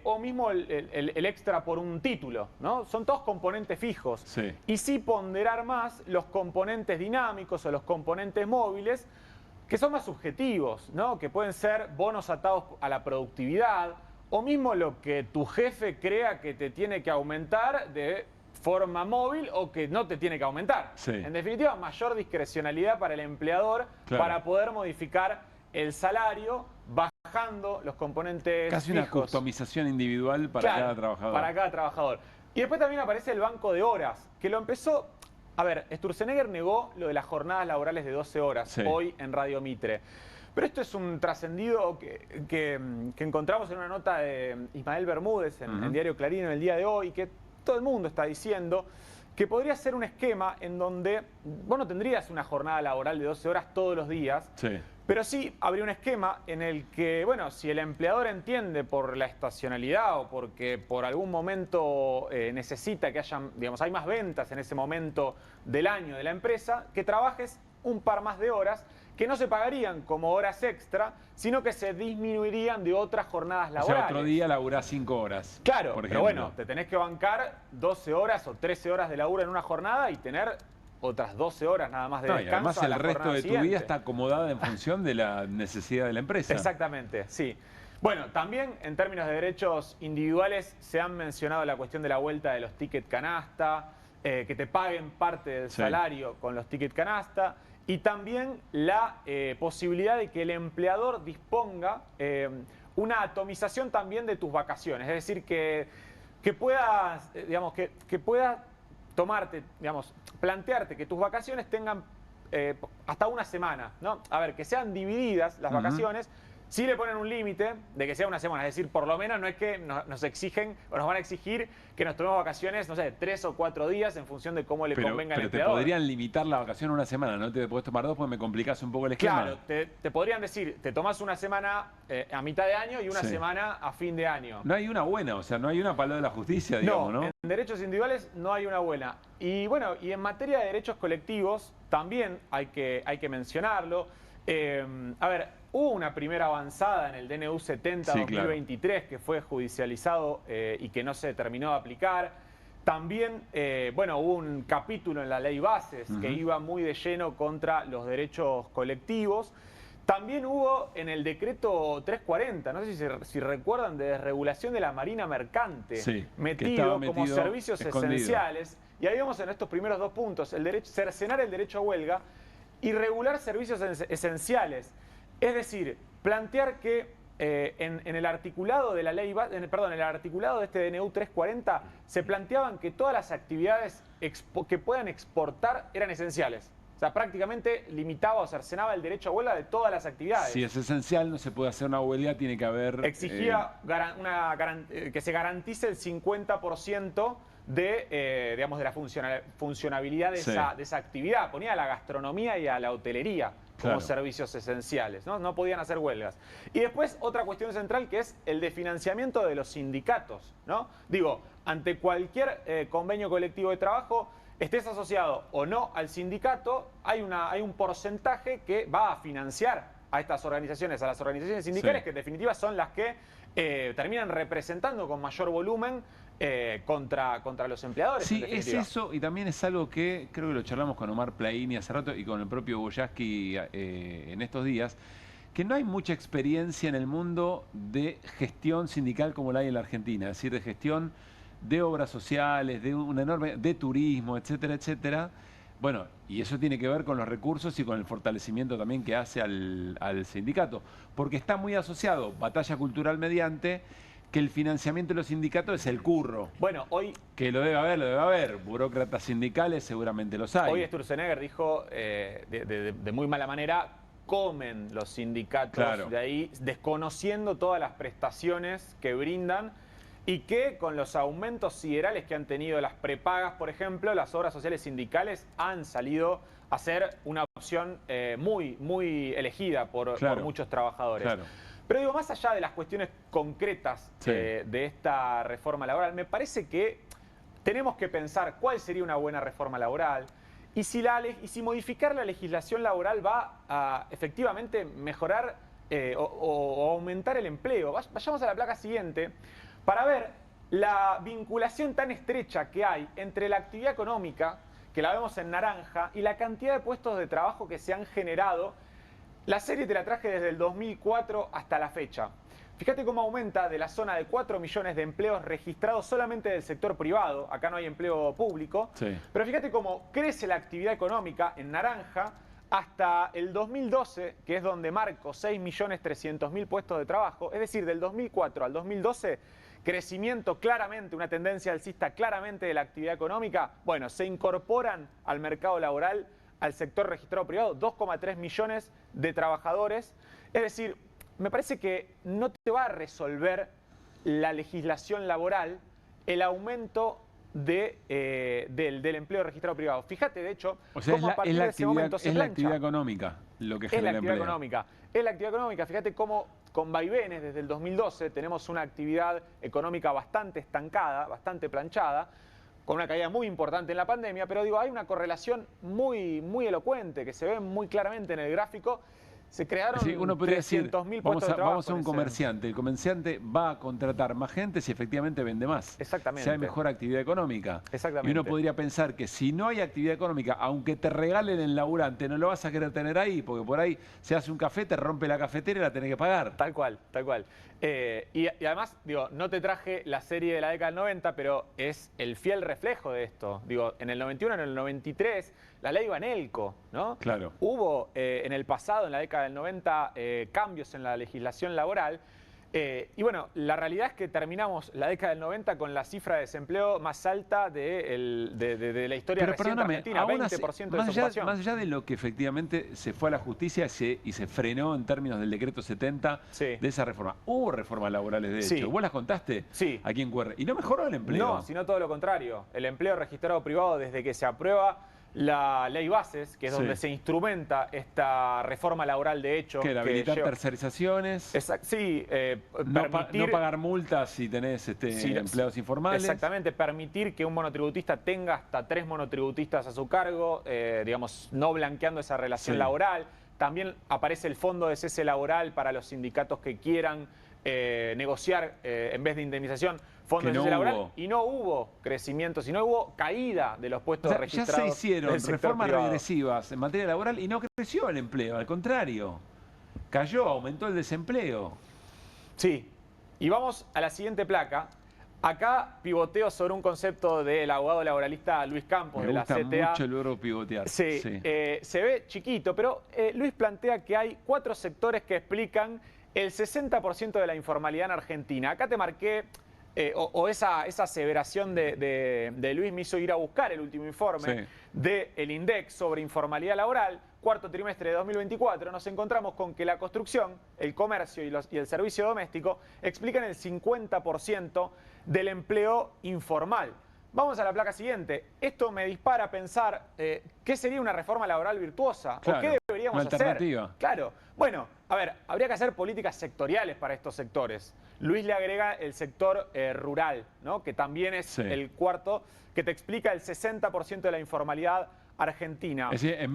o mismo el extra por un título, ¿no? Son todos componentes fijos. Sí. Y sí ponderar más los componentes dinámicos o los componentes móviles, que son más subjetivos, ¿no? Que pueden ser bonos atados a la productividad, o mismo lo que tu jefe crea que te tiene que aumentar de forma móvil o que no te tiene que aumentar. Sí. En definitiva, mayor discrecionalidad para el empleador, Claro. para poder modificar el salario bajando los componentes Casi una fijos. customización individual para Claro, cada trabajador. Para cada trabajador. Y después también aparece el banco de horas, que lo empezó... A ver, Sturzenegger negó lo de las jornadas laborales de 12 horas Sí. hoy en Radio Mitre. Pero esto es un trascendido que encontramos en una nota de Ismael Bermúdez en Diario Clarín en el día de hoy, que todo el mundo está diciendo que podría ser un esquema en donde vos no tendrías una jornada laboral de 12 horas todos los días, Sí. pero sí habría un esquema en el que, bueno, si el empleador entiende por la estacionalidad o porque por algún momento necesita que haya, digamos, hay más ventas en ese momento del año de la empresa, que trabajes un par más de horas que no se pagarían como horas extra, sino que se disminuirían de otras jornadas O laborales. sea, otro día laburás 5 horas. Claro, por pero ejemplo. bueno, te tenés que bancar 12 horas o 13 horas de laburo en una jornada y tener otras 12 horas nada más de No, y descanso. además a el la resto jornada de tu siguiente. vida está acomodada en función de la necesidad de la empresa. Exactamente, sí. Bueno, también en términos de derechos individuales se han mencionado la cuestión de la vuelta de los tickets canasta, que te paguen parte del Sí. salario con los tickets canasta, y también la posibilidad de que el empleador disponga una atomización también de tus vacaciones. Es decir, que puedas, digamos, que puedas tomarte, digamos, plantearte que tus vacaciones tengan hasta una semana, ¿no? A ver, que sean divididas las vacaciones. Sí le ponen un límite de que sea una semana, es decir, por lo menos no es que nos exigen o nos van a exigir que nos tomemos vacaciones, no sé, 3 o 4 días en función de cómo le convenga al Pero te empleador. podrían limitar la vacación a una semana, no te podés tomar 2 porque me complicás un poco el esquema. Claro, te podrían decir, te tomás una semana a mitad de año y una Sí. semana a fin de año. No hay una buena, o sea, no hay una para lo de la justicia, digamos, ¿no? En derechos individuales no hay una buena. Y bueno, y en materia de derechos colectivos también hay que mencionarlo. A ver, hubo una primera avanzada en el DNU 70-2023 que fue judicializado y que no se terminó de aplicar. También, bueno, hubo un capítulo en la ley Bases que iba muy de lleno contra los derechos colectivos. También hubo en el decreto 340, no sé si recuerdan, de desregulación de la marina mercante, Sí, que metido estaba como metido servicios escondido. esenciales. Y ahí vemos en estos primeros 2 puntos, cercenar el derecho a huelga y regular servicios esenciales. Es decir, plantear que en el articulado de la ley, en el articulado de este DNU 340 se planteaban que todas las actividades que puedan exportar eran esenciales. O sea, prácticamente limitaba o cercenaba el derecho a huelga de todas las actividades. Si es esencial, no se puede hacer una huelga, tiene que haber... Exigía que se garantice el 50% digamos, de la funcionabilidad de, Sí. de esa actividad. Ponía a la gastronomía y a la hotelería como Claro. servicios esenciales, ¿no? No podían hacer huelgas. Y después otra cuestión central que es el de financiamiento de los sindicatos, ¿no? Digo, ante cualquier convenio colectivo de trabajo, estés asociado o no al sindicato, hay un porcentaje que va a financiar a estas organizaciones, a las organizaciones sindicales, Sí. que en definitiva son las que terminan representando con mayor volumen contra los empleadores. Sí, en es definitiva. eso, y también es algo que creo que lo charlamos con Omar Plaini hace rato y con el propio Boyaski en estos días, que no hay mucha experiencia en el mundo de gestión sindical como la hay en la Argentina, es decir, de gestión de obras sociales, de turismo, etcétera, etcétera. Bueno, y eso tiene que ver con los recursos y con el fortalecimiento también que hace al sindicato, porque está muy asociado, batalla cultural mediante, que el financiamiento de los sindicatos es el curro. Bueno, hoy... Que lo debe haber. Burócratas sindicales seguramente los hay. Hoy Sturzenegger dijo de muy mala manera, comen los sindicatos Claro. de ahí, desconociendo todas las prestaciones que brindan y que con los aumentos siderales que han tenido las prepagas, por ejemplo, las obras sociales sindicales han salido a ser una opción muy elegida por muchos trabajadores. Claro. Pero digo, más allá de las cuestiones concretas Sí. de esta reforma laboral, me parece que tenemos que pensar cuál sería una buena reforma laboral y si modificar la legislación laboral va a efectivamente mejorar o aumentar el empleo. Vayamos a la placa siguiente para ver la vinculación tan estrecha que hay entre la actividad económica, que la vemos en naranja, y la cantidad de puestos de trabajo que se han generado. La serie te la traje desde el 2004 hasta la fecha. Fíjate cómo aumenta de la zona de 4 millones de empleos registrados solamente del sector privado. Acá no hay empleo público. Sí. Pero fíjate cómo crece la actividad económica en naranja hasta el 2012, que es donde marco 6.300.000 puestos de trabajo. Es decir, del 2004 al 2012, crecimiento claramente, una tendencia alcista claramente de la actividad económica. Bueno, se incorporan al mercado laboral, al sector registrado privado, 2,3 millones de trabajadores. Es decir, me parece que no te va a resolver la legislación laboral el aumento del empleo registrado privado. Fíjate, de hecho, o sea, cómo a partir de ese momento se es la plancha. actividad económica lo que genera empleo. Es la actividad económica. Fíjate cómo con vaivenes desde el 2012 tenemos una actividad económica bastante estancada, bastante planchada, con una caída muy importante en la pandemia, pero digo, hay una correlación muy elocuente que se ve muy claramente en el gráfico. Se crearon 300.000 puestos de trabajo. Vamos a un comerciante. El comerciante va a contratar más gente si efectivamente vende más. Exactamente. Si hay mejor actividad económica. Exactamente. Y uno podría pensar que si no hay actividad económica, aunque te regalen el laburante, no lo vas a querer tener ahí, porque por ahí se hace un café, te rompe la cafetera y la tenés que pagar. Tal cual, tal cual. Y además, digo, no te traje la serie de la década del 90, pero es el fiel reflejo de esto. Digo, en el 91, en el 93, la ley Banelco, ¿no? Claro. Hubo en el pasado, en la década del 90, cambios en la legislación laboral. Y bueno, la realidad es que terminamos la década del 90 con la cifra de desempleo más alta de la historia reciente argentina, 20% de desocupación. Más allá de lo que efectivamente se fue a la justicia y se frenó en términos del decreto 70 de esa reforma. Hubo reformas laborales, de hecho. ¿Vos las contaste aquí en QR? ¿Y no mejoró el empleo? No, sino todo lo contrario. El empleo registrado privado, desde que se aprueba la ley Bases, que es donde se instrumenta esta reforma laboral de hecho. Que habilitar tercerizaciones. Sí, no pagar multas si tenés empleados informales. Exactamente, permitir que un monotributista tenga hasta 3 monotributistas a su cargo, digamos, no blanqueando esa relación laboral. También aparece el fondo de cese laboral para los sindicatos que quieran negociar en vez de indemnización. Fondo de cese laboral, y no hubo crecimiento, sino hubo caída de los puestos registrados. Ya se hicieron reformas regresivas en materia laboral y no creció el empleo, al contrario. Cayó, aumentó el desempleo. Sí, y vamos a la siguiente placa. Acá pivoteo sobre un concepto del abogado laboralista Luis Campos, de la CTA. Me gusta mucho el verbo pivotear. Sí. Se ve chiquito, pero Luis plantea que hay 4 sectores que explican el 60% de la informalidad en Argentina. Acá te marqué, esa aseveración de Luis me hizo ir a buscar el último informe del INDEC sobre informalidad laboral, cuarto trimestre de 2024. Nos encontramos con que la construcción, el comercio y el servicio doméstico explican el 50% del empleo informal. Vamos a la placa siguiente. Esto me dispara a pensar qué sería una reforma laboral virtuosa, o qué deberíamos hacer. Claro. Bueno, a ver, habría que hacer políticas sectoriales para estos sectores. Luis le agrega el sector rural, ¿no? Que también es el cuarto, que te explica el 60% de la informalidad argentina. Es decir, en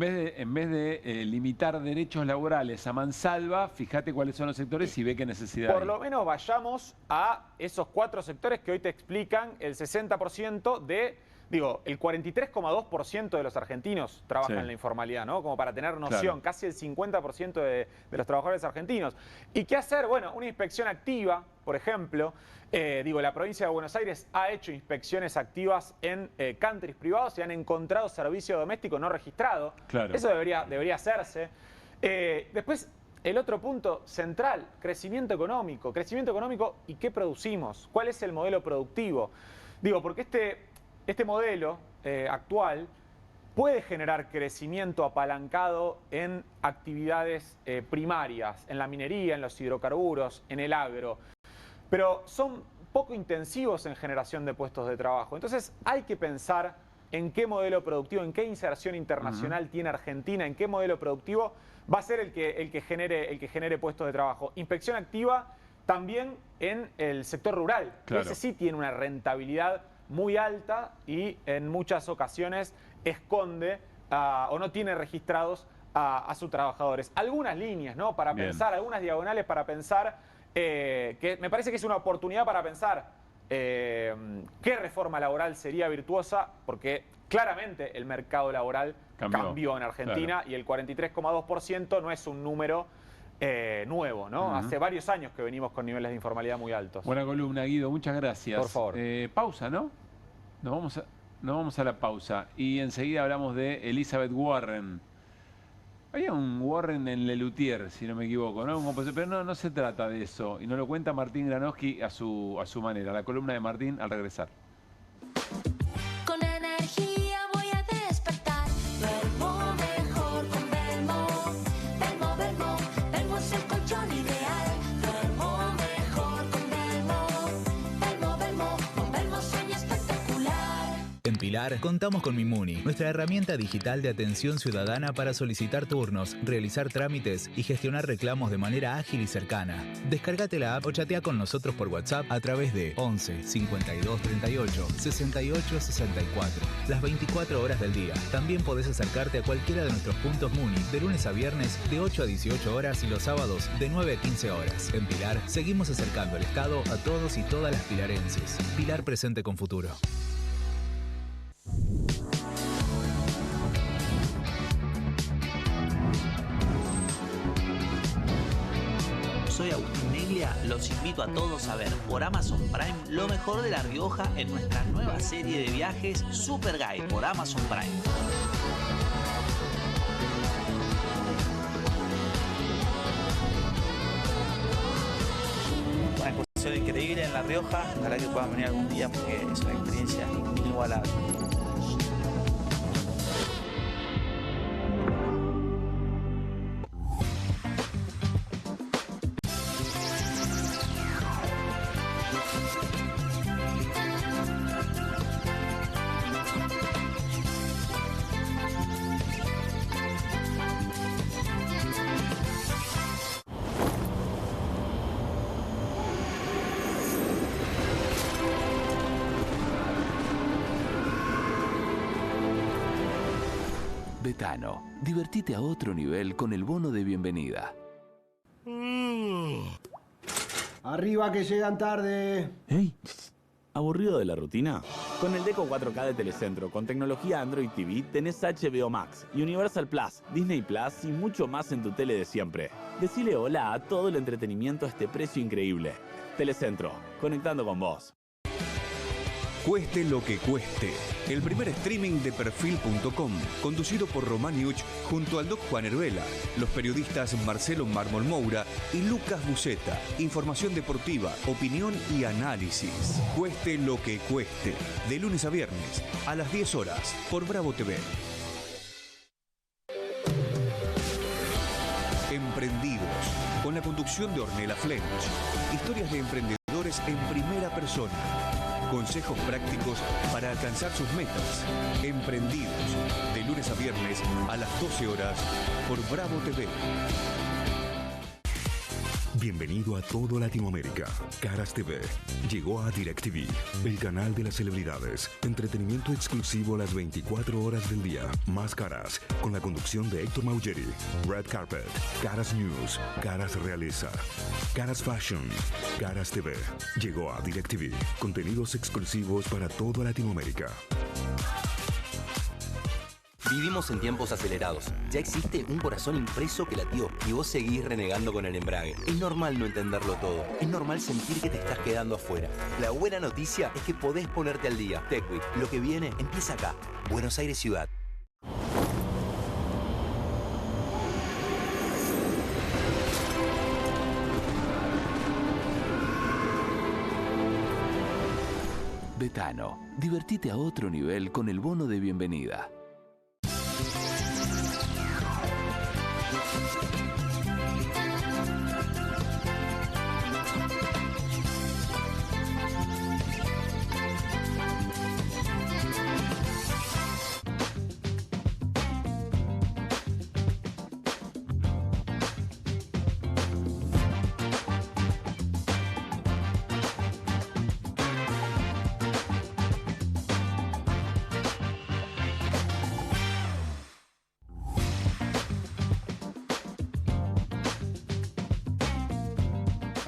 vez de limitar derechos laborales a mansalva, fíjate cuáles son los sectores y ve qué necesidad Por lo menos vayamos a esos 4 sectores que hoy te explican el 60% de, digo, el 43,2% de los argentinos trabajan en la informalidad, ¿no? Como para tener noción, casi el 50% de los trabajadores argentinos. ¿Y qué hacer? Bueno, una inspección activa, por ejemplo. La provincia de Buenos Aires ha hecho inspecciones activas en countries privados y han encontrado servicio doméstico no registrado. Eso debería hacerse. Después, el otro punto central, crecimiento económico. Crecimiento económico y qué producimos. ¿Cuál es el modelo productivo? Digo, porque este modelo actual puede generar crecimiento apalancado en actividades primarias, en la minería, en los hidrocarburos, en el agro. Pero son poco intensivos en generación de puestos de trabajo. Entonces hay que pensar en qué modelo productivo, en qué inserción internacional tiene Argentina, en qué modelo productivo va a ser el que genere puestos de trabajo. Inspección activa también en el sector rural. Ese sí tiene una rentabilidad muy alta y en muchas ocasiones esconde o no tiene registrados a sus trabajadores. Algunas líneas, ¿no? Para pensar, algunas diagonales para pensar, que me parece que es una oportunidad para pensar qué reforma laboral sería virtuosa, porque claramente el mercado laboral cambió en Argentina, y el 43,2% no es un número nuevo, ¿no? Hace varios años que venimos con niveles de informalidad muy altos. Buena columna, Guido, muchas gracias. Por favor. Pausa, ¿no? Nos vamos a la pausa y enseguida hablamos de Elizabeth Warren. Había un Warren en Lelutier, si no me equivoco, ¿no? Pero no se trata de eso, y nos lo cuenta Martín Granowski a su manera. La columna de Martín al regresar. Con energía voy a despertar. Duermo mejor con Belmo. Belmo es el colchón ideal. Duermo mejor con Belmo. Con Belmo sueño espectacular. En Pilar contamos con Mimuni, nuestra herramienta digital de atención ciudadana para solicitar turnos, realizar trámites y gestionar reclamos de manera ágil y cercana. Descárgate la app o chatea con nosotros por WhatsApp a través de 11 52 38 68 64. Las 24 horas del día. También podés acercarte a cualquiera de nuestros puntos Muni de lunes a viernes de 8 a 18 horas y los sábados de 9 a 15 horas. En Pilar seguimos acercando el Estado a todos y todas las pilarenses. Pilar presente con futuro. Soy Agustín Neglia, los invito a todos a ver por Amazon Prime lo mejor de La Rioja en nuestra nueva serie de viajes Super Guide por Amazon Prime. Una exposición increíble en La Rioja, ojalá que puedan venir algún día porque es una experiencia inigualable. Betano, divertite a otro nivel con el bono de bienvenida. Arriba que llegan tarde. ¿Hey? ¿Aburrido de la rutina? Con el Deco 4K de Telecentro, con tecnología Android TV, tenés HBO Max, Universal Plus, Disney Plus y mucho más en tu tele de siempre. Decile hola a todo el entretenimiento a este precio increíble. Telecentro, conectando con vos. Cueste lo que cueste. El primer streaming de Perfil.com, conducido por Romaniuc junto al Doc Juan Herbela, los periodistas Marcelo Mármol Moura y Lucas Buceta. Información deportiva, opinión y análisis. Cueste lo que cueste. De lunes a viernes, a las 10 horas, por Bravo TV. Emprendidos, con la conducción de Ornella Flench. Historias de emprendedores en primera persona. Consejos prácticos para alcanzar sus metas. Emprendidos, de lunes a viernes a las 12 horas por Bravo TV. Bienvenido a todo Latinoamérica. Caras TV llegó a DirecTV, el canal de las celebridades. Entretenimiento exclusivo las 24 horas del día. Más Caras, con la conducción de Héctor Maugeri. Red Carpet, Caras News, Caras Realeza, Caras Fashion, Caras TV. Llegó a DirecTV. Contenidos exclusivos para toda Latinoamérica. Vivimos en tiempos acelerados. Ya existe un corazón impreso que latió y vos seguís renegando con el embrague. Es normal no entenderlo todo. Es normal sentir que te estás quedando afuera. La buena noticia es que podés ponerte al día. TechWeek, lo que viene empieza acá. Buenos Aires Ciudad. Betano, divertite a otro nivel con el bono de bienvenida.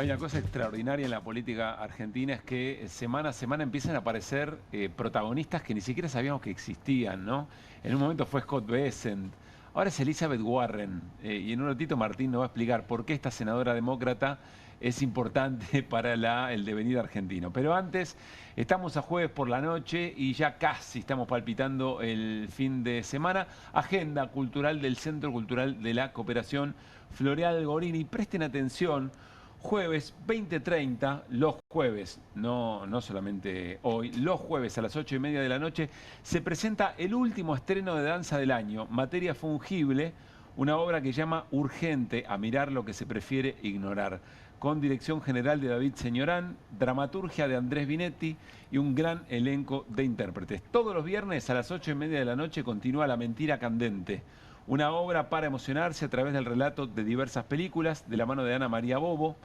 Hay una cosa extraordinaria en la política argentina, es que semana a semana empiezan a aparecer protagonistas que ni siquiera sabíamos que existían, ¿no? En un momento fue Scott Bessent, ahora es Elizabeth Warren, y en un ratito Martín nos va a explicar por qué esta senadora demócrata es importante para el devenir argentino. Pero antes, estamos a jueves por la noche y ya casi estamos palpitando el fin de semana. Agenda cultural del Centro Cultural de la Cooperación Floreal Gorini. Presten atención, jueves 20:30, los jueves, no solamente hoy, los jueves a las 8:30 de la noche, se presenta el último estreno de danza del año, Materia Fungible, una obra que llama Urgente a mirar lo que se prefiere ignorar, con dirección general de David Señorán, dramaturgia de Andrés Binetti y un gran elenco de intérpretes. Todos los viernes a las 8:30 de la noche continúa La Mentira Candente, una obra para emocionarse a través del relato de diversas películas, de la mano de Ana María Bobo.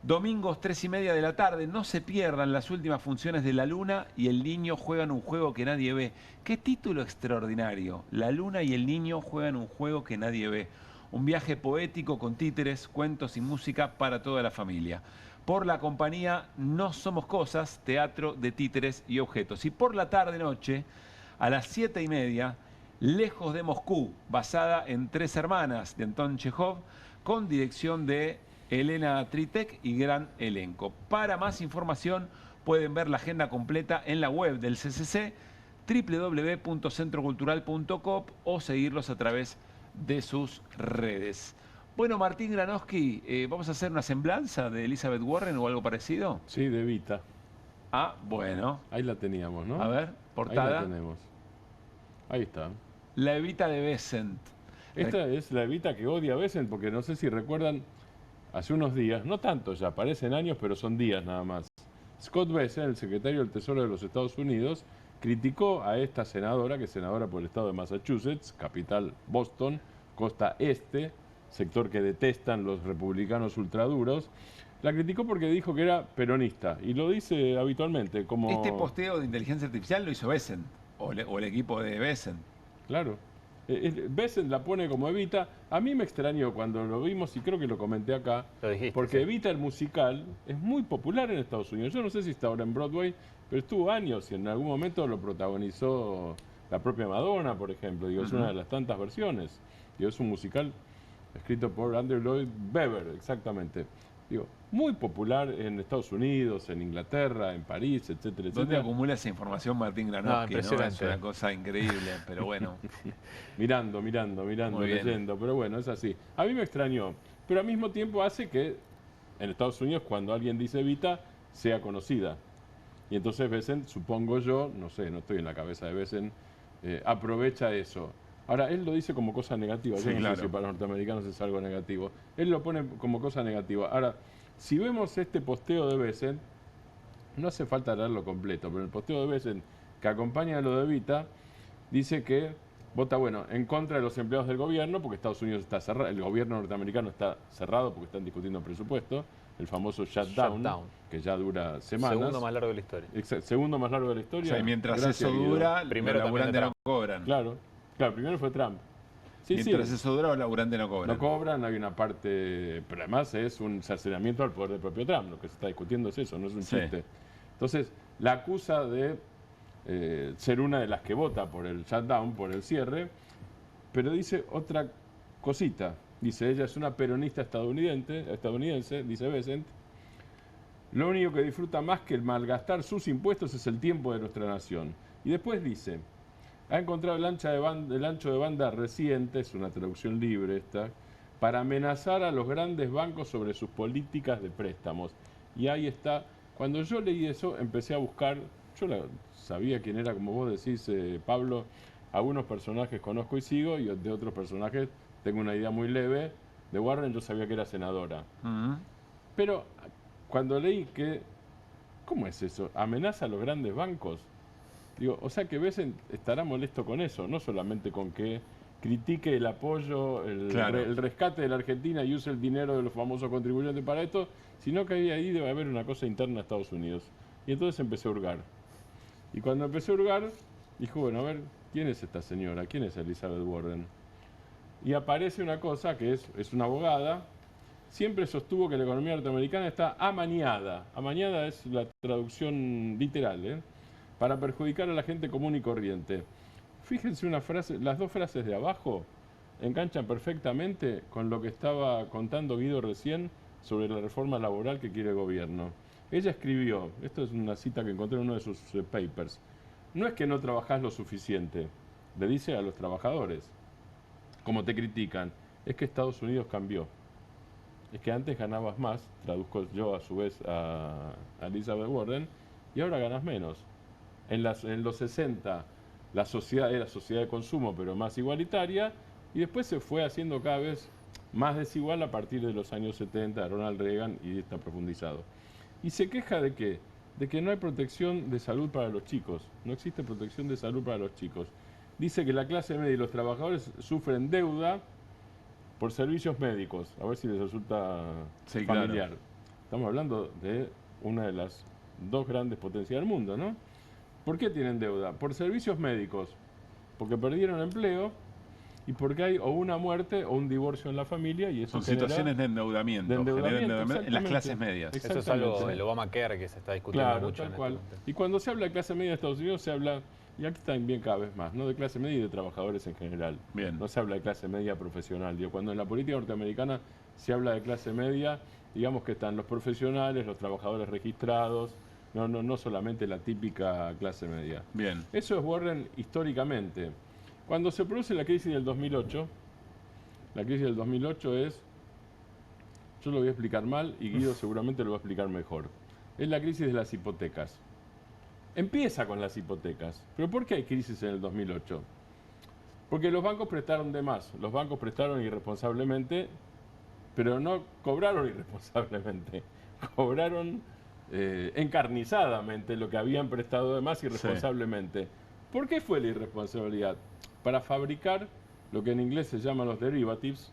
Domingos 3:30 de la tarde, no se pierdan las últimas funciones de La Luna y el Niño juegan un juego que nadie ve. ¡Qué título extraordinario! La Luna y el Niño juegan un juego que nadie ve. Un viaje poético con títeres, cuentos y música para toda la familia. Por la compañía No Somos Cosas, teatro de títeres y objetos. Y por la tarde-noche, a las 7:30, Lejos de Moscú, basada en Tres hermanas de Anton Chejov, con dirección de Elena Tritek y gran elenco. Para más información pueden ver la agenda completa en la web del CCC, www.centrocultural.com, o seguirlos a través de sus redes. Bueno, Martín Granowski, ¿vamos a hacer una semblanza de Elizabeth Warren o algo parecido? Sí, de Evita. Ah, bueno. Ahí la teníamos, ¿no? A ver, portada. Ahí la tenemos. Ahí está. La Evita de Bessent. Esta es la Evita que odia a Bessent, porque no sé si recuerdan, hace unos días, no tanto ya, parecen años, pero son días nada más. Scott Bessent, el secretario del Tesoro de los Estados Unidos, criticó a esta senadora, que es senadora por el estado de Massachusetts, capital Boston, costa este, sector que detestan los republicanos ultraduros. La criticó porque dijo que era peronista, y lo dice habitualmente. Como... Este posteo de inteligencia artificial lo hizo Bessent, o el equipo de Bessent. Claro. Bessent la pone como Evita. A mí me extrañó cuando lo vimos, y creo que lo comenté acá, porque sí. Evita, el musical, es muy popular en Estados Unidos. Yo no sé si está ahora en Broadway, pero estuvo años y en algún momento lo protagonizó la propia Madonna, por ejemplo. Digo, es una de las tantas versiones. Digo, es un musical escrito por Andrew Lloyd Webber, exactamente. Digo, muy popular en Estados Unidos, en Inglaterra, en París, etcétera, etcétera. ¿Dónde acumula esa información Martín Granowski? No, impresionante. Es una cosa increíble, pero bueno. mirando, leyendo, pero bueno, es así. A mí me extrañó, pero al mismo tiempo hace que en Estados Unidos, cuando alguien dice Evita, sea conocida. Y entonces Bessent, supongo yo, no sé, no estoy en la cabeza de Bessent, aprovecha eso. Ahora, él lo dice como cosa negativa. Yo no sé si para los norteamericanos es algo negativo. Él lo pone como cosa negativa. Ahora, si vemos este posteo de Bessent, no hace falta leerlo completo, pero el posteo de Bessent, que acompaña a lo de Evita, dice que vota, bueno, en contra de los empleados del gobierno, porque Estados Unidos está cerrado, el gobierno norteamericano está cerrado porque están discutiendo presupuesto, el famoso shutdown, que ya dura semanas. Segundo más largo de la historia. Exacto, segundo más largo de la historia. O sea, y mientras eso dura, primero los laburantes no cobran. Claro, primero fue Trump. Sí, mientras eso dura, los laburantes no cobran. No cobran, hay una parte, pero además es un cercenamiento al poder del propio Trump. Lo que se está discutiendo es eso, no es un chiste. Entonces, la acusa de ser una de las que vota por el shutdown, por el cierre, pero dice otra cosita. Dice, ella es una peronista estadounidense, dice Bessent. Lo único que disfruta más que el malgastar sus impuestos es el tiempo de nuestra nación. Y después dice, ha encontrado el ancho de banda reciente, es una traducción libre esta, para amenazar a los grandes bancos sobre sus políticas de préstamos. Y ahí está. Cuando yo leí eso, empecé a buscar, sabía quién era, como vos decís, Pablo, algunos personajes conozco y sigo, y de otros personajes tengo una idea muy leve. De Warren yo sabía que era senadora. Pero cuando leí que, ¿cómo es eso? ¿Amenaza a los grandes bancos? Digo, o sea que Bessent estará molesto con eso, no solamente con que critique el apoyo, el rescate de la Argentina y use el dinero de los famosos contribuyentes para esto, sino que ahí debe haber una cosa interna a Estados Unidos. Y entonces empecé a hurgar. Y cuando empecé a hurgar, dijo, bueno, a ver, ¿quién es esta señora? ¿Quién es Elizabeth Warren? Y aparece una cosa que es una abogada siempre sostuvo que la economía norteamericana está amañada. Amañada es la traducción literal, ¿eh? Para perjudicar a la gente común y corriente. Fíjense una frase, las dos frases de abajo enganchan perfectamente con lo que estaba contando Guido recién sobre la reforma laboral que quiere el gobierno. Ella escribió, esto es una cita que encontré en uno de sus papers, no es que no trabajás lo suficiente, le dice a los trabajadores, como te critican, es que Estados Unidos cambió. Es que antes ganabas más, traduzco yo a su vez a Elizabeth Warren, y ahora ganas menos. En los 60 la sociedad era sociedad de consumo, pero más igualitaria, y después se fue haciendo cada vez más desigual a partir de los años 70 de Ronald Reagan, y está profundizado. Y se queja de qué? De que no hay protección de salud para los chicos. No existe protección de salud para los chicos. Dice que la clase media y los trabajadores sufren deuda por servicios médicos. A ver si les resulta familiar. Claro. Estamos hablando de una de las dos grandes potencias del mundo, ¿no? ¿Por qué tienen deuda? Por servicios médicos. Porque perdieron empleo y porque hay o una muerte o un divorcio en la familia, y eso son situaciones de endeudamiento, en las clases medias. Eso es algo del Obamacare que se está discutiendo mucho. Tal cual. Y cuando se habla de clase media de Estados Unidos, se habla, y aquí también cada vez más, ¿no? De clase media y de trabajadores en general. Bien. No se habla de clase media profesional. Digo, cuando en la política norteamericana se habla de clase media, digamos que están los profesionales, los trabajadores registrados, no solamente la típica clase media. Bien. Eso es Warren históricamente. Cuando se produce la crisis del 2008, la crisis del 2008 es, yo lo voy a explicar mal y Guido seguramente lo va a explicar mejor, es la crisis de las hipotecas. Empieza con las hipotecas, pero ¿por qué hay crisis en el 2008? Porque los bancos prestaron de más, los bancos prestaron irresponsablemente, pero no cobraron irresponsablemente, cobraron encarnizadamente lo que habían prestado de más irresponsablemente. Sí. ¿Por qué fue la irresponsabilidad? Para fabricar lo que en inglés se llaman los derivatives,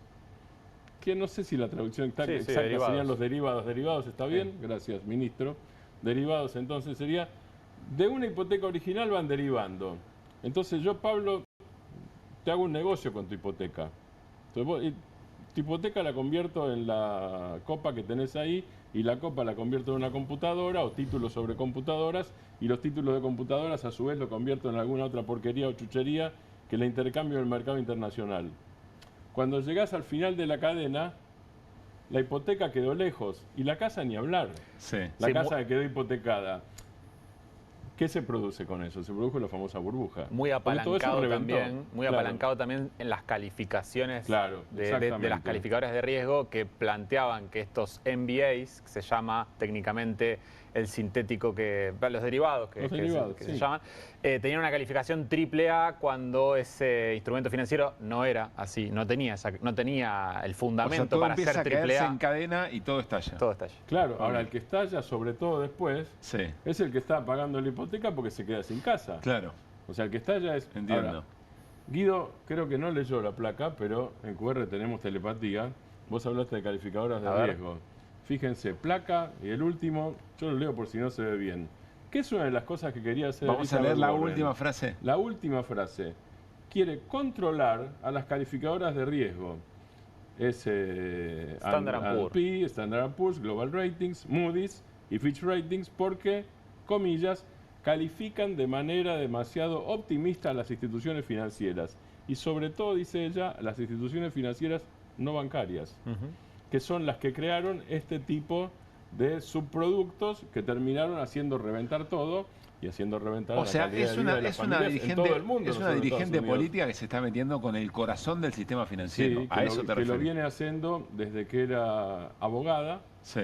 que no sé si la traducción exacta serían los derivados. Derivados, ¿está bien? Gracias, ministro. Derivados, entonces, sería de una hipoteca original van derivando. Entonces yo, Pablo, te hago un negocio con tu hipoteca. Entonces, tu hipoteca la convierto en la copa que tenés ahí, y la copa la convierto en una computadora o títulos sobre computadoras, y los títulos de computadoras a su vez lo convierto en alguna otra porquería o chuchería que la intercambio en el mercado internacional. Cuando llegás al final de la cadena, la hipoteca quedó lejos y la casa ni hablar. Sí. La casa que quedó hipotecada. ¿Qué se produce con eso? Se produjo la famosa burbuja. Muy apalancado también, apalancado también en las calificaciones de las calificadoras de riesgo, que planteaban que estos MBAs, que se llama técnicamente el sintético, los derivados que se llaman, tenían una calificación AAA cuando ese instrumento financiero no era así, no tenía el fundamento para ser AAA. Caerse en cadena y todo estalla. Todo estalla. Claro, ahora el que estalla, sobre todo después, es el que está pagando la hipoteca porque se queda sin casa. Claro. O sea, el que estalla es... Entiendo. Ahora, Guido creo que no leyó la placa, pero en QR tenemos telepatía. Vos hablaste de calificadoras de riesgo. Fíjense, placa y el último, yo lo leo por si no se ve bien. ¿Qué es una de las cosas que quería hacer? Vamos a leer la última frase. La última frase. Quiere controlar a las calificadoras de riesgo. Es S&P, Standard & Poor's, Global Ratings, Moody's y Fitch Ratings, porque, comillas, califican de manera demasiado optimista a las instituciones financieras. Y sobre todo, dice ella, las instituciones financieras no bancarias. Que son las que crearon este tipo de subproductos que terminaron haciendo reventar todo y haciendo reventar la calidad de vida de las familias en todo el mundo. Es una dirigente política que se está metiendo con el corazón del sistema financiero. Sí, a eso te refieres. Que lo viene haciendo desde que era abogada. Sí.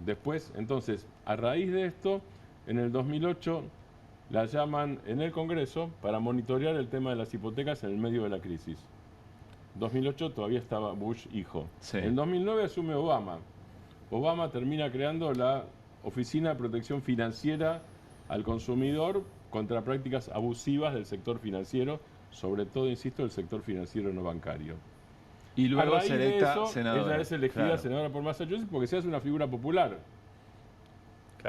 Después, entonces, a raíz de esto, en el 2008 la llaman en el Congreso para monitorear el tema de las hipotecas en el medio de la crisis. 2008 todavía estaba Bush hijo. Sí. En 2009 asume Obama. Obama termina creando la Oficina de Protección Financiera al Consumidor contra prácticas abusivas del sector financiero, sobre todo, insisto, del sector financiero no bancario. Y luego es electa senadora. Ella es elegida senadora por Massachusetts porque se hace una figura popular.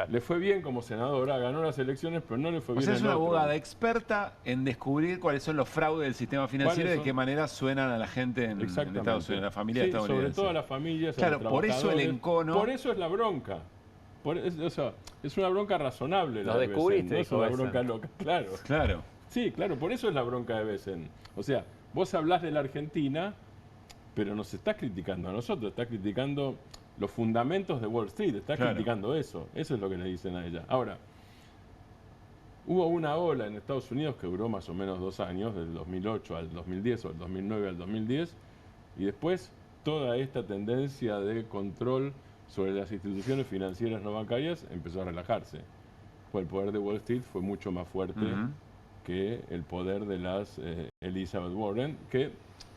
Le fue bien como senadora, ganó las elecciones, pero no le fue O bien sea, es en una otro. abogada experta en descubrir cuáles son los fraudes del sistema financiero y de qué manera suenan a la gente en Estados Unidos, en la familia Sí, estadounidense. sobre todo a las familias, a Claro, los por eso el trabajadores. encono... Por eso es la bronca. O sea, es una bronca razonable. Lo la de descubriste, Besen, no es dijo una Besen. bronca loca, claro. Claro. Sí, claro, por eso es la bronca de Besen. O sea, vos hablás de la Argentina, pero nos estás criticando a nosotros, estás criticando los fundamentos de Wall Street, estás criticando eso. Eso es lo que le dicen a ella. Ahora, hubo una ola en Estados Unidos que duró más o menos 2 años, del 2008 al 2010 o del 2009 al 2010, y después toda esta tendencia de control sobre las instituciones financieras no bancarias empezó a relajarse. Pues el poder de Wall Street fue mucho más fuerte que el poder de las Elizabeth Warren, que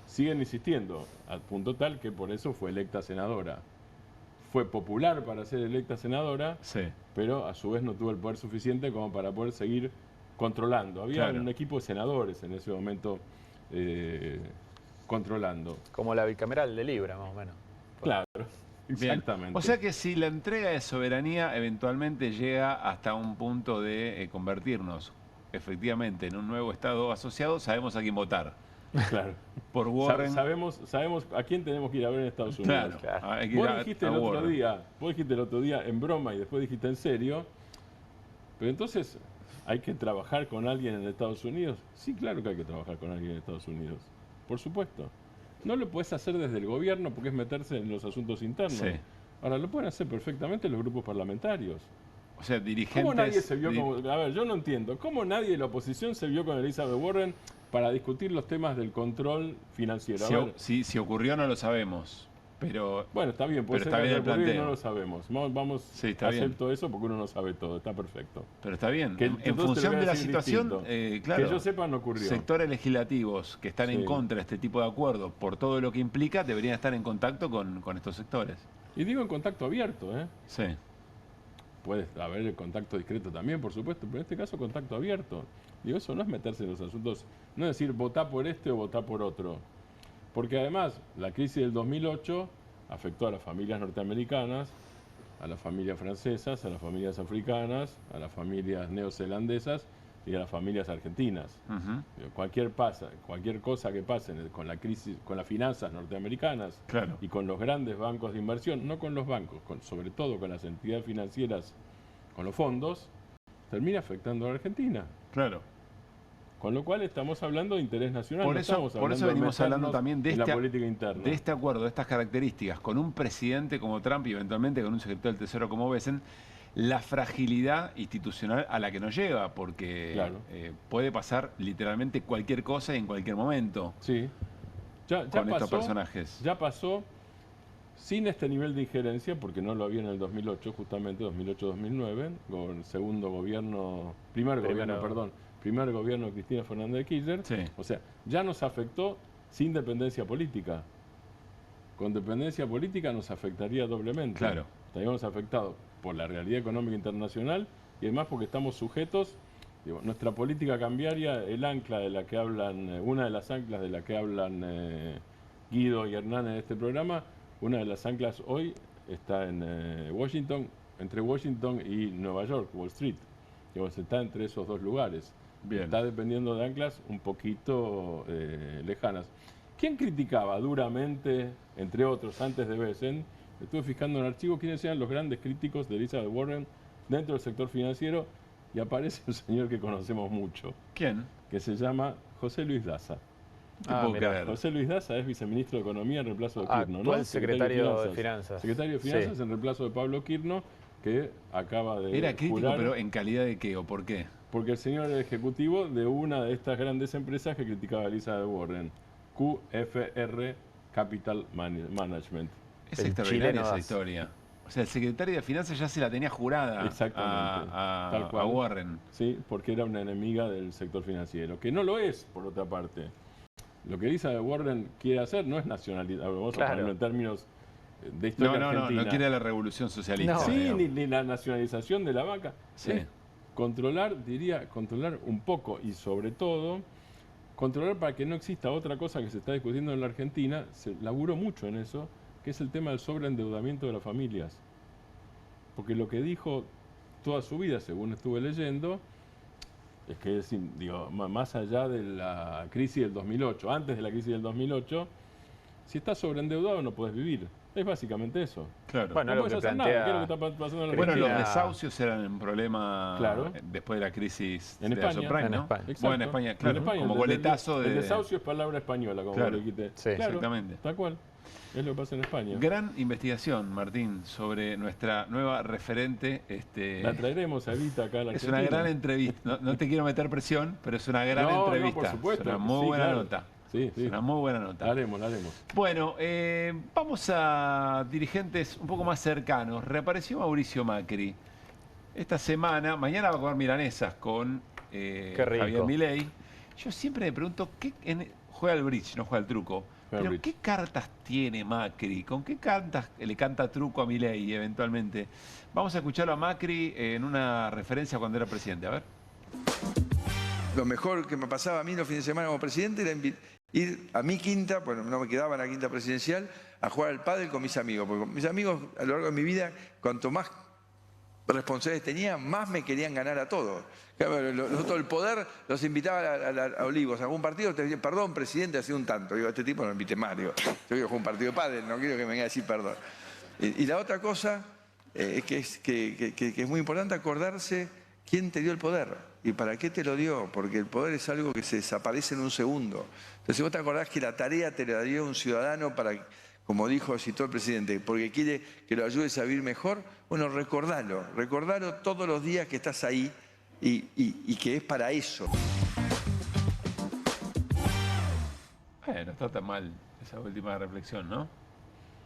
siguen insistiendo, al punto tal que por eso fue electa senadora. Fue popular para ser electa senadora, pero a su vez no tuvo el poder suficiente como para poder seguir controlando. Había un equipo de senadores en ese momento controlando. Como la bicameral de Libra, más o menos. Claro, Bien. exactamente. O sea que si la entrega de soberanía eventualmente llega hasta un punto de convertirnos efectivamente en un nuevo Estado asociado, sabemos a quién votar. Claro. Por Warren. Sabemos a quién tenemos que ir a ver en Estados Unidos. Claro. Hay que ir Vos a dijiste el otro día en broma y después dijiste en serio, pero entonces, ¿hay que trabajar con alguien en Estados Unidos? Sí, claro que hay que trabajar con alguien en Estados Unidos. Por supuesto. No lo puedes hacer desde el gobierno porque es meterse en los asuntos internos. Sí. Ahora, lo pueden hacer perfectamente los grupos parlamentarios. O sea, dirigentes... ¿Cómo nadie se vio como... A ver, yo no entiendo. ¿Cómo nadie de la oposición se vio con Elizabeth Warren para discutir los temas del control financiero? Si ocurrió no lo sabemos, pero... Bueno, está bien, puede pero ser está bien que el planteo. no lo sabemos. Vamos está bien. acepto eso porque uno no sabe todo, está perfecto. Pero está bien, Que en entonces te lo función voy a de la decir situación, distinto. claro, Que yo sepa no ocurrió. sectores legislativos que están en Sí. contra de este tipo de acuerdos por todo lo que implica, deberían estar en contacto con estos sectores. Y digo en contacto abierto, ¿eh? Sí. Puede haber el contacto discreto también, por supuesto, pero en este caso contacto abierto. Digo, eso no es meterse en los asuntos, no es decir votá por este o votá por otro. Porque además, la crisis del 2008 afectó a las familias norteamericanas, a las familias francesas, a las familias africanas, a las familias neozelandesas y a las familias argentinas. Digo, cualquier cosa que pase con la crisis, con las finanzas norteamericanas y con los grandes bancos de inversión, no con los bancos, sobre todo con las entidades financieras, con los fondos, termina afectando a la Argentina. Claro. Con lo cual estamos hablando de interés nacional. Por no eso, estamos por eso hablando venimos hablando también de la política interna. de este acuerdo, de estas características, con un presidente como Trump y eventualmente con un secretario del Tesoro como Besen, la fragilidad institucional a la que nos lleva, porque puede pasar literalmente cualquier cosa y en cualquier momento. Sí. Ya con pasó, estos personajes. Ya pasó sin este nivel de injerencia, porque no lo había en el 2008, justamente 2008-2009, primer gobierno de Cristina Fernández de Kirchner. O sea, ya nos afectó sin dependencia política. Con dependencia política nos afectaría doblemente. Claro. Estaríamos afectados por la realidad económica internacional y además porque estamos sujetos, digo, nuestra política cambiaria, el ancla de la que hablan, una de las anclas de la que hablan Guido y Hernán en este programa, una de las anclas hoy está en Washington, entre Washington y Nueva York, Wall Street. Digo, está entre esos dos lugares. Bien. Está dependiendo de anclas un poquito lejanas. ¿Quién criticaba duramente, entre otros, antes de Besen? Estuve fijando en el archivo quiénes eran los grandes críticos de Elizabeth Warren dentro del sector financiero y aparece un señor que conocemos mucho. ¿Quién? Que se llama José Luis Daza. José Luis Daza es viceministro de Economía en reemplazo de Kirchner, ¿no? Secretario de Finanzas. Secretario de Finanzas en reemplazo de Pablo Kirchner, que acaba de ¿Era crítico, jurar, pero en calidad de qué o por qué? Porque el señor era ejecutivo de una de estas grandes empresas que criticaba a Elizabeth Warren, QFR Capital Management. Es extraordinaria esa historia. O sea, el secretario de Finanzas ya se la tenía jurada Tal cual. a Warren. Sí, porque era una enemiga del sector financiero, que no lo es, por otra parte. Lo que Elizabeth Warren quiere hacer no es nacionalidad, vamos a ponerlo en términos de historia argentina. No quiere la revolución socialista. Sí, ni la nacionalización de la banca. Sí. Controlar un poco y sobre todo controlar para que no exista otra cosa que se está discutiendo en la Argentina. Se laburó mucho en eso, que es el tema del sobreendeudamiento de las familias. Porque lo que dijo toda su vida, según estuve leyendo, es que digo, más allá de la crisis del 2008, antes de la crisis del 2008, si estás sobreendeudado no puedes vivir. Es básicamente eso. Claro. Bueno, no lo que puedes hacer plantea... nada. ¿Qué es lo que está pasando en la Bueno, Argentina? los desahucios eran un problema después de la crisis en de la España. subprime, En ¿no? España. Exacto. Bueno, en España, claro, En España, como boletazo de... El desahucio es palabra española, como Claro. lo dijiste. Sí, Claro, exactamente. tal cual. Es lo que pasa en España. Gran investigación, Martín, sobre nuestra nueva referente. La traeremos a Evita acá a la Es Argentina. una gran entrevista. No te quiero meter presión, pero es una gran entrevista. por supuesto. Es una muy Sí, buena claro. nota. Sí, sí. Es una muy buena nota. La haremos. Bueno, vamos a dirigentes un poco más cercanos. Reapareció Mauricio Macri. Esta semana, mañana va a comer milanesas con Javier Milei. Yo siempre me pregunto, juega al bridge, no juega al truco. Pero ¿qué cartas tiene Macri? ¿Con qué cartas le canta truco a Milei eventualmente? Vamos a escucharlo a Macri en una referencia cuando era presidente. A ver. Lo mejor que me pasaba a mí los fines de semana como presidente era ir a mi quinta, bueno, no me quedaba en la quinta presidencial, a jugar al pádel con mis amigos. Porque mis amigos, a lo largo de mi vida, cuanto más responsabilidades tenía, más me querían ganar a todos. Claro, todo el poder los invitaba a Olivos, a algún partido, te decía, perdón, presidente, hacía un tanto. Digo, a este tipo no lo invité más, digo, yo quiero jugar un partido de pádel, no quiero que me venga a decir perdón. Y la otra cosa que es muy importante, acordarse quién te dio el poder y para qué te lo dio, porque el poder es algo que se desaparece en un segundo. Entonces, si vos te acordás que la tarea te la dio un ciudadano para, como citó el presidente, porque quiere que lo ayudes a vivir mejor, bueno, recordalo todos los días que estás ahí y que es para eso. No está tan mal esa última reflexión, ¿no?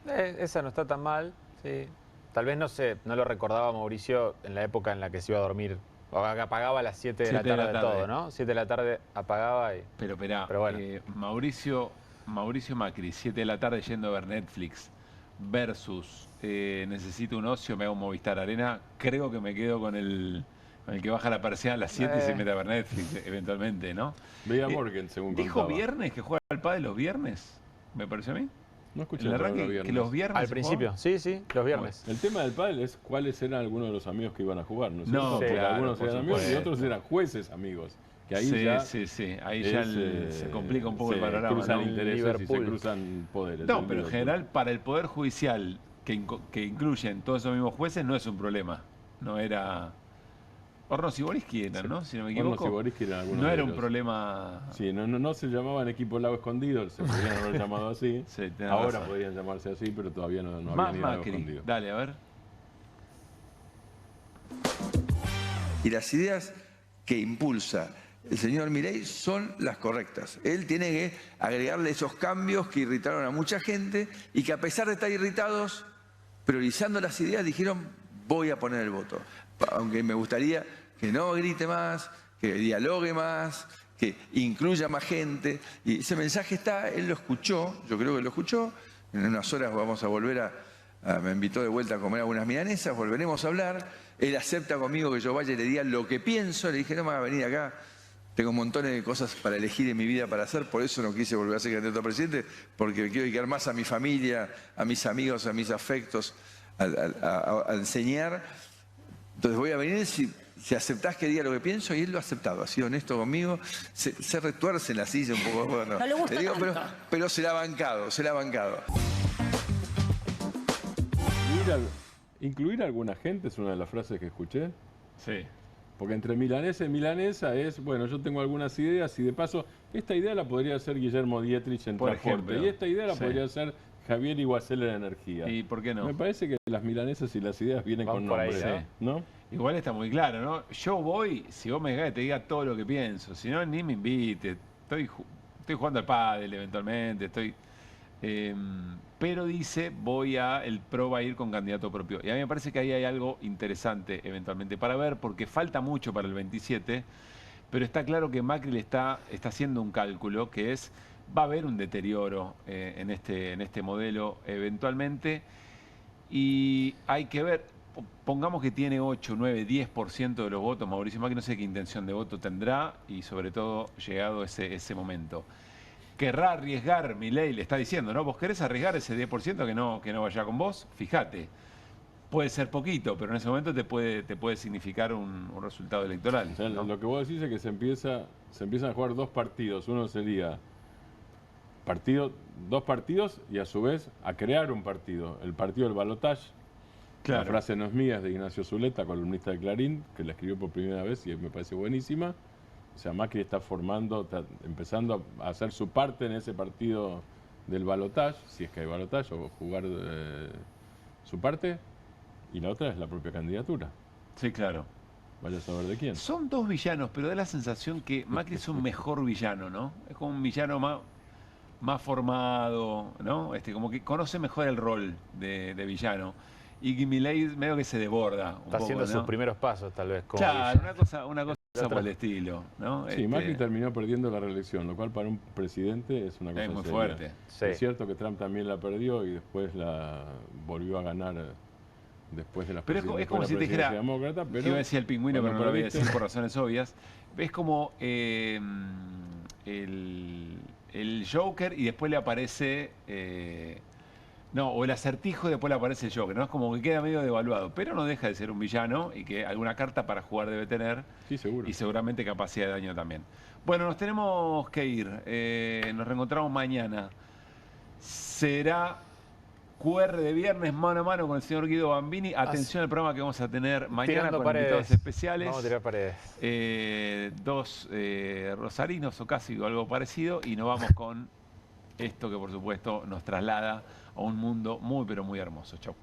Esa no está tan mal, sí. Tal vez no lo recordaba Mauricio en la época en la que se iba a dormir. O que apagaba a las 7 de la tarde del todo, ¿no? 7 de la tarde apagaba y... Pero bueno. Mauricio Macri, 7 de la tarde yendo a ver Netflix, versus necesito un ocio, me hago un Movistar Arena, creo que me quedo con el que baja la persiana a las 7 y se mete a ver Netflix, eventualmente, ¿no? Veía Morgan, según ¿Dijo contaba. viernes que juega al pádel los viernes? ¿Me pareció a mí? No escuché el arranque, los viernes. que los viernes Al principio, sí, los viernes. Bueno, el tema del pádel es cuáles eran algunos de los amigos que iban a jugar, ¿no es No, cierto? Porque claro, algunos por eran amigos y supuesto. otros eran jueces amigos. Que ahí sí. Ahí ya se complica un poco el panorama. Cruzan ¿no? intereses y se cruzan poderes. No, pero en general para el Poder Judicial, que incluyen todos esos mismos jueces, no es un problema. No era... Hornos y Boriski eran, ¿no? Si no me equivoco. Hornos y Boriski eran algunos no de era un ellos. problema... Sí, no se llamaban equipo Lago Escondido, se podrían haber llamado así. Sí, tenés ahora razón. podrían llamarse así, pero todavía no Más había ni Lago Macri. Escondido. Dale, a ver. Y las ideas que impulsa el señor Milei son las correctas. Él tiene que agregarle esos cambios que irritaron a mucha gente y que a pesar de estar irritados, priorizando las ideas, dijeron voy a poner el voto. Aunque me gustaría que no grite más, que dialogue más, que incluya más gente. Y ese mensaje está, él lo escuchó, yo creo que lo escuchó. En unas horas vamos a volver me invitó de vuelta a comer algunas milanesas, volveremos a hablar. Él acepta conmigo que yo vaya y le diga lo que pienso. Le dije, no me vas a venir acá. Tengo montones de cosas para elegir en mi vida para hacer, por eso no quise volver a ser candidato a presidente, porque me quiero dedicar más a mi familia, a mis amigos, a mis afectos, a enseñar. Entonces voy a venir si aceptás que diga lo que pienso, y él lo ha aceptado, ha sido honesto conmigo, se retuerce en la silla un poco. Bueno, no le gusta digo, tanto. pero se la ha bancado, se la ha bancado. Incluir a alguna gente es una de las frases que escuché. Sí. Porque entre milanesa y milanesa es, bueno, yo tengo algunas ideas y de paso, esta idea la podría hacer Guillermo Dietrich en Por transporte ejemplo. y esta idea la Sí. podría hacer Javier Iguacel en energía. ¿Y por qué no? Me parece que las milanesas y las ideas vienen Van con por ahí, nombre, ¿no? Igual está muy claro, ¿no? Yo voy, si vos me dejás que te diga todo lo que pienso, si no, ni me invite. Estoy jugando al pádel eventualmente, pero dice, el PRO va a ir con candidato propio. Y a mí me parece que ahí hay algo interesante eventualmente para ver, porque falta mucho para el 27, pero está claro que Macri le está haciendo un cálculo que es, va a haber un deterioro en este modelo eventualmente, y hay que ver, pongamos que tiene 8, 9, 10% de los votos, Mauricio Macri, no sé qué intención de voto tendrá, y sobre todo llegado ese momento. Querrá arriesgar, Milei le está diciendo, ¿no? ¿Vos querés arriesgar ese 10% que no vaya con vos? Fíjate. Puede ser poquito, pero en ese momento te puede significar un resultado electoral. O sea, ¿no? Lo que vos decís es que se empiezan a jugar dos partidos. Uno sería dos partidos y a su vez a crear un partido. El partido del balotaje. Claro. La frase no es mía, es de Ignacio Zuleta, columnista de Clarín, que la escribió por primera vez y me parece buenísima. O sea, Macri está empezando a hacer su parte en ese partido del balotaje, si es que hay balotaje, o jugar su parte. Y la otra es la propia candidatura. Sí, claro. Vaya a saber de quién. Son dos villanos, pero da la sensación que Macri es un mejor villano, ¿no? Es como un villano más formado, ¿no? Como que conoce mejor el rol de villano. Y Milei medio que se desborda un Está poco, haciendo ¿no? sus primeros pasos, tal vez. Como Claro, villano. una cosa por el estilo, ¿no? Sí, Macri terminó perdiendo la reelección, lo cual para un presidente es una cosa es muy seria. fuerte. Sí. Es cierto que Trump también la perdió y después la volvió a ganar después de las Pero es como si te dijera, demócrata, pero que iba a decir el pingüino, pero no lo voy a perdiste, decir por razones obvias. Es como el Joker y después le aparece... o el acertijo y después le aparece el Joker, ¿no? Es como que queda medio devaluado, pero no deja de ser un villano y que alguna carta para jugar debe tener. Sí, seguro. Y seguramente capacidad de daño también. Bueno, nos tenemos que ir. Nos reencontramos mañana. Será QR de viernes, mano a mano con el señor Guido Bambini. Atención al programa que vamos a tener mañana Tirando con paredes. invitados especiales. Vamos a tirar paredes. Dos rosarinos o casi algo parecido. Y nos vamos con esto que por supuesto nos traslada a un mundo muy pero muy hermoso. Chau.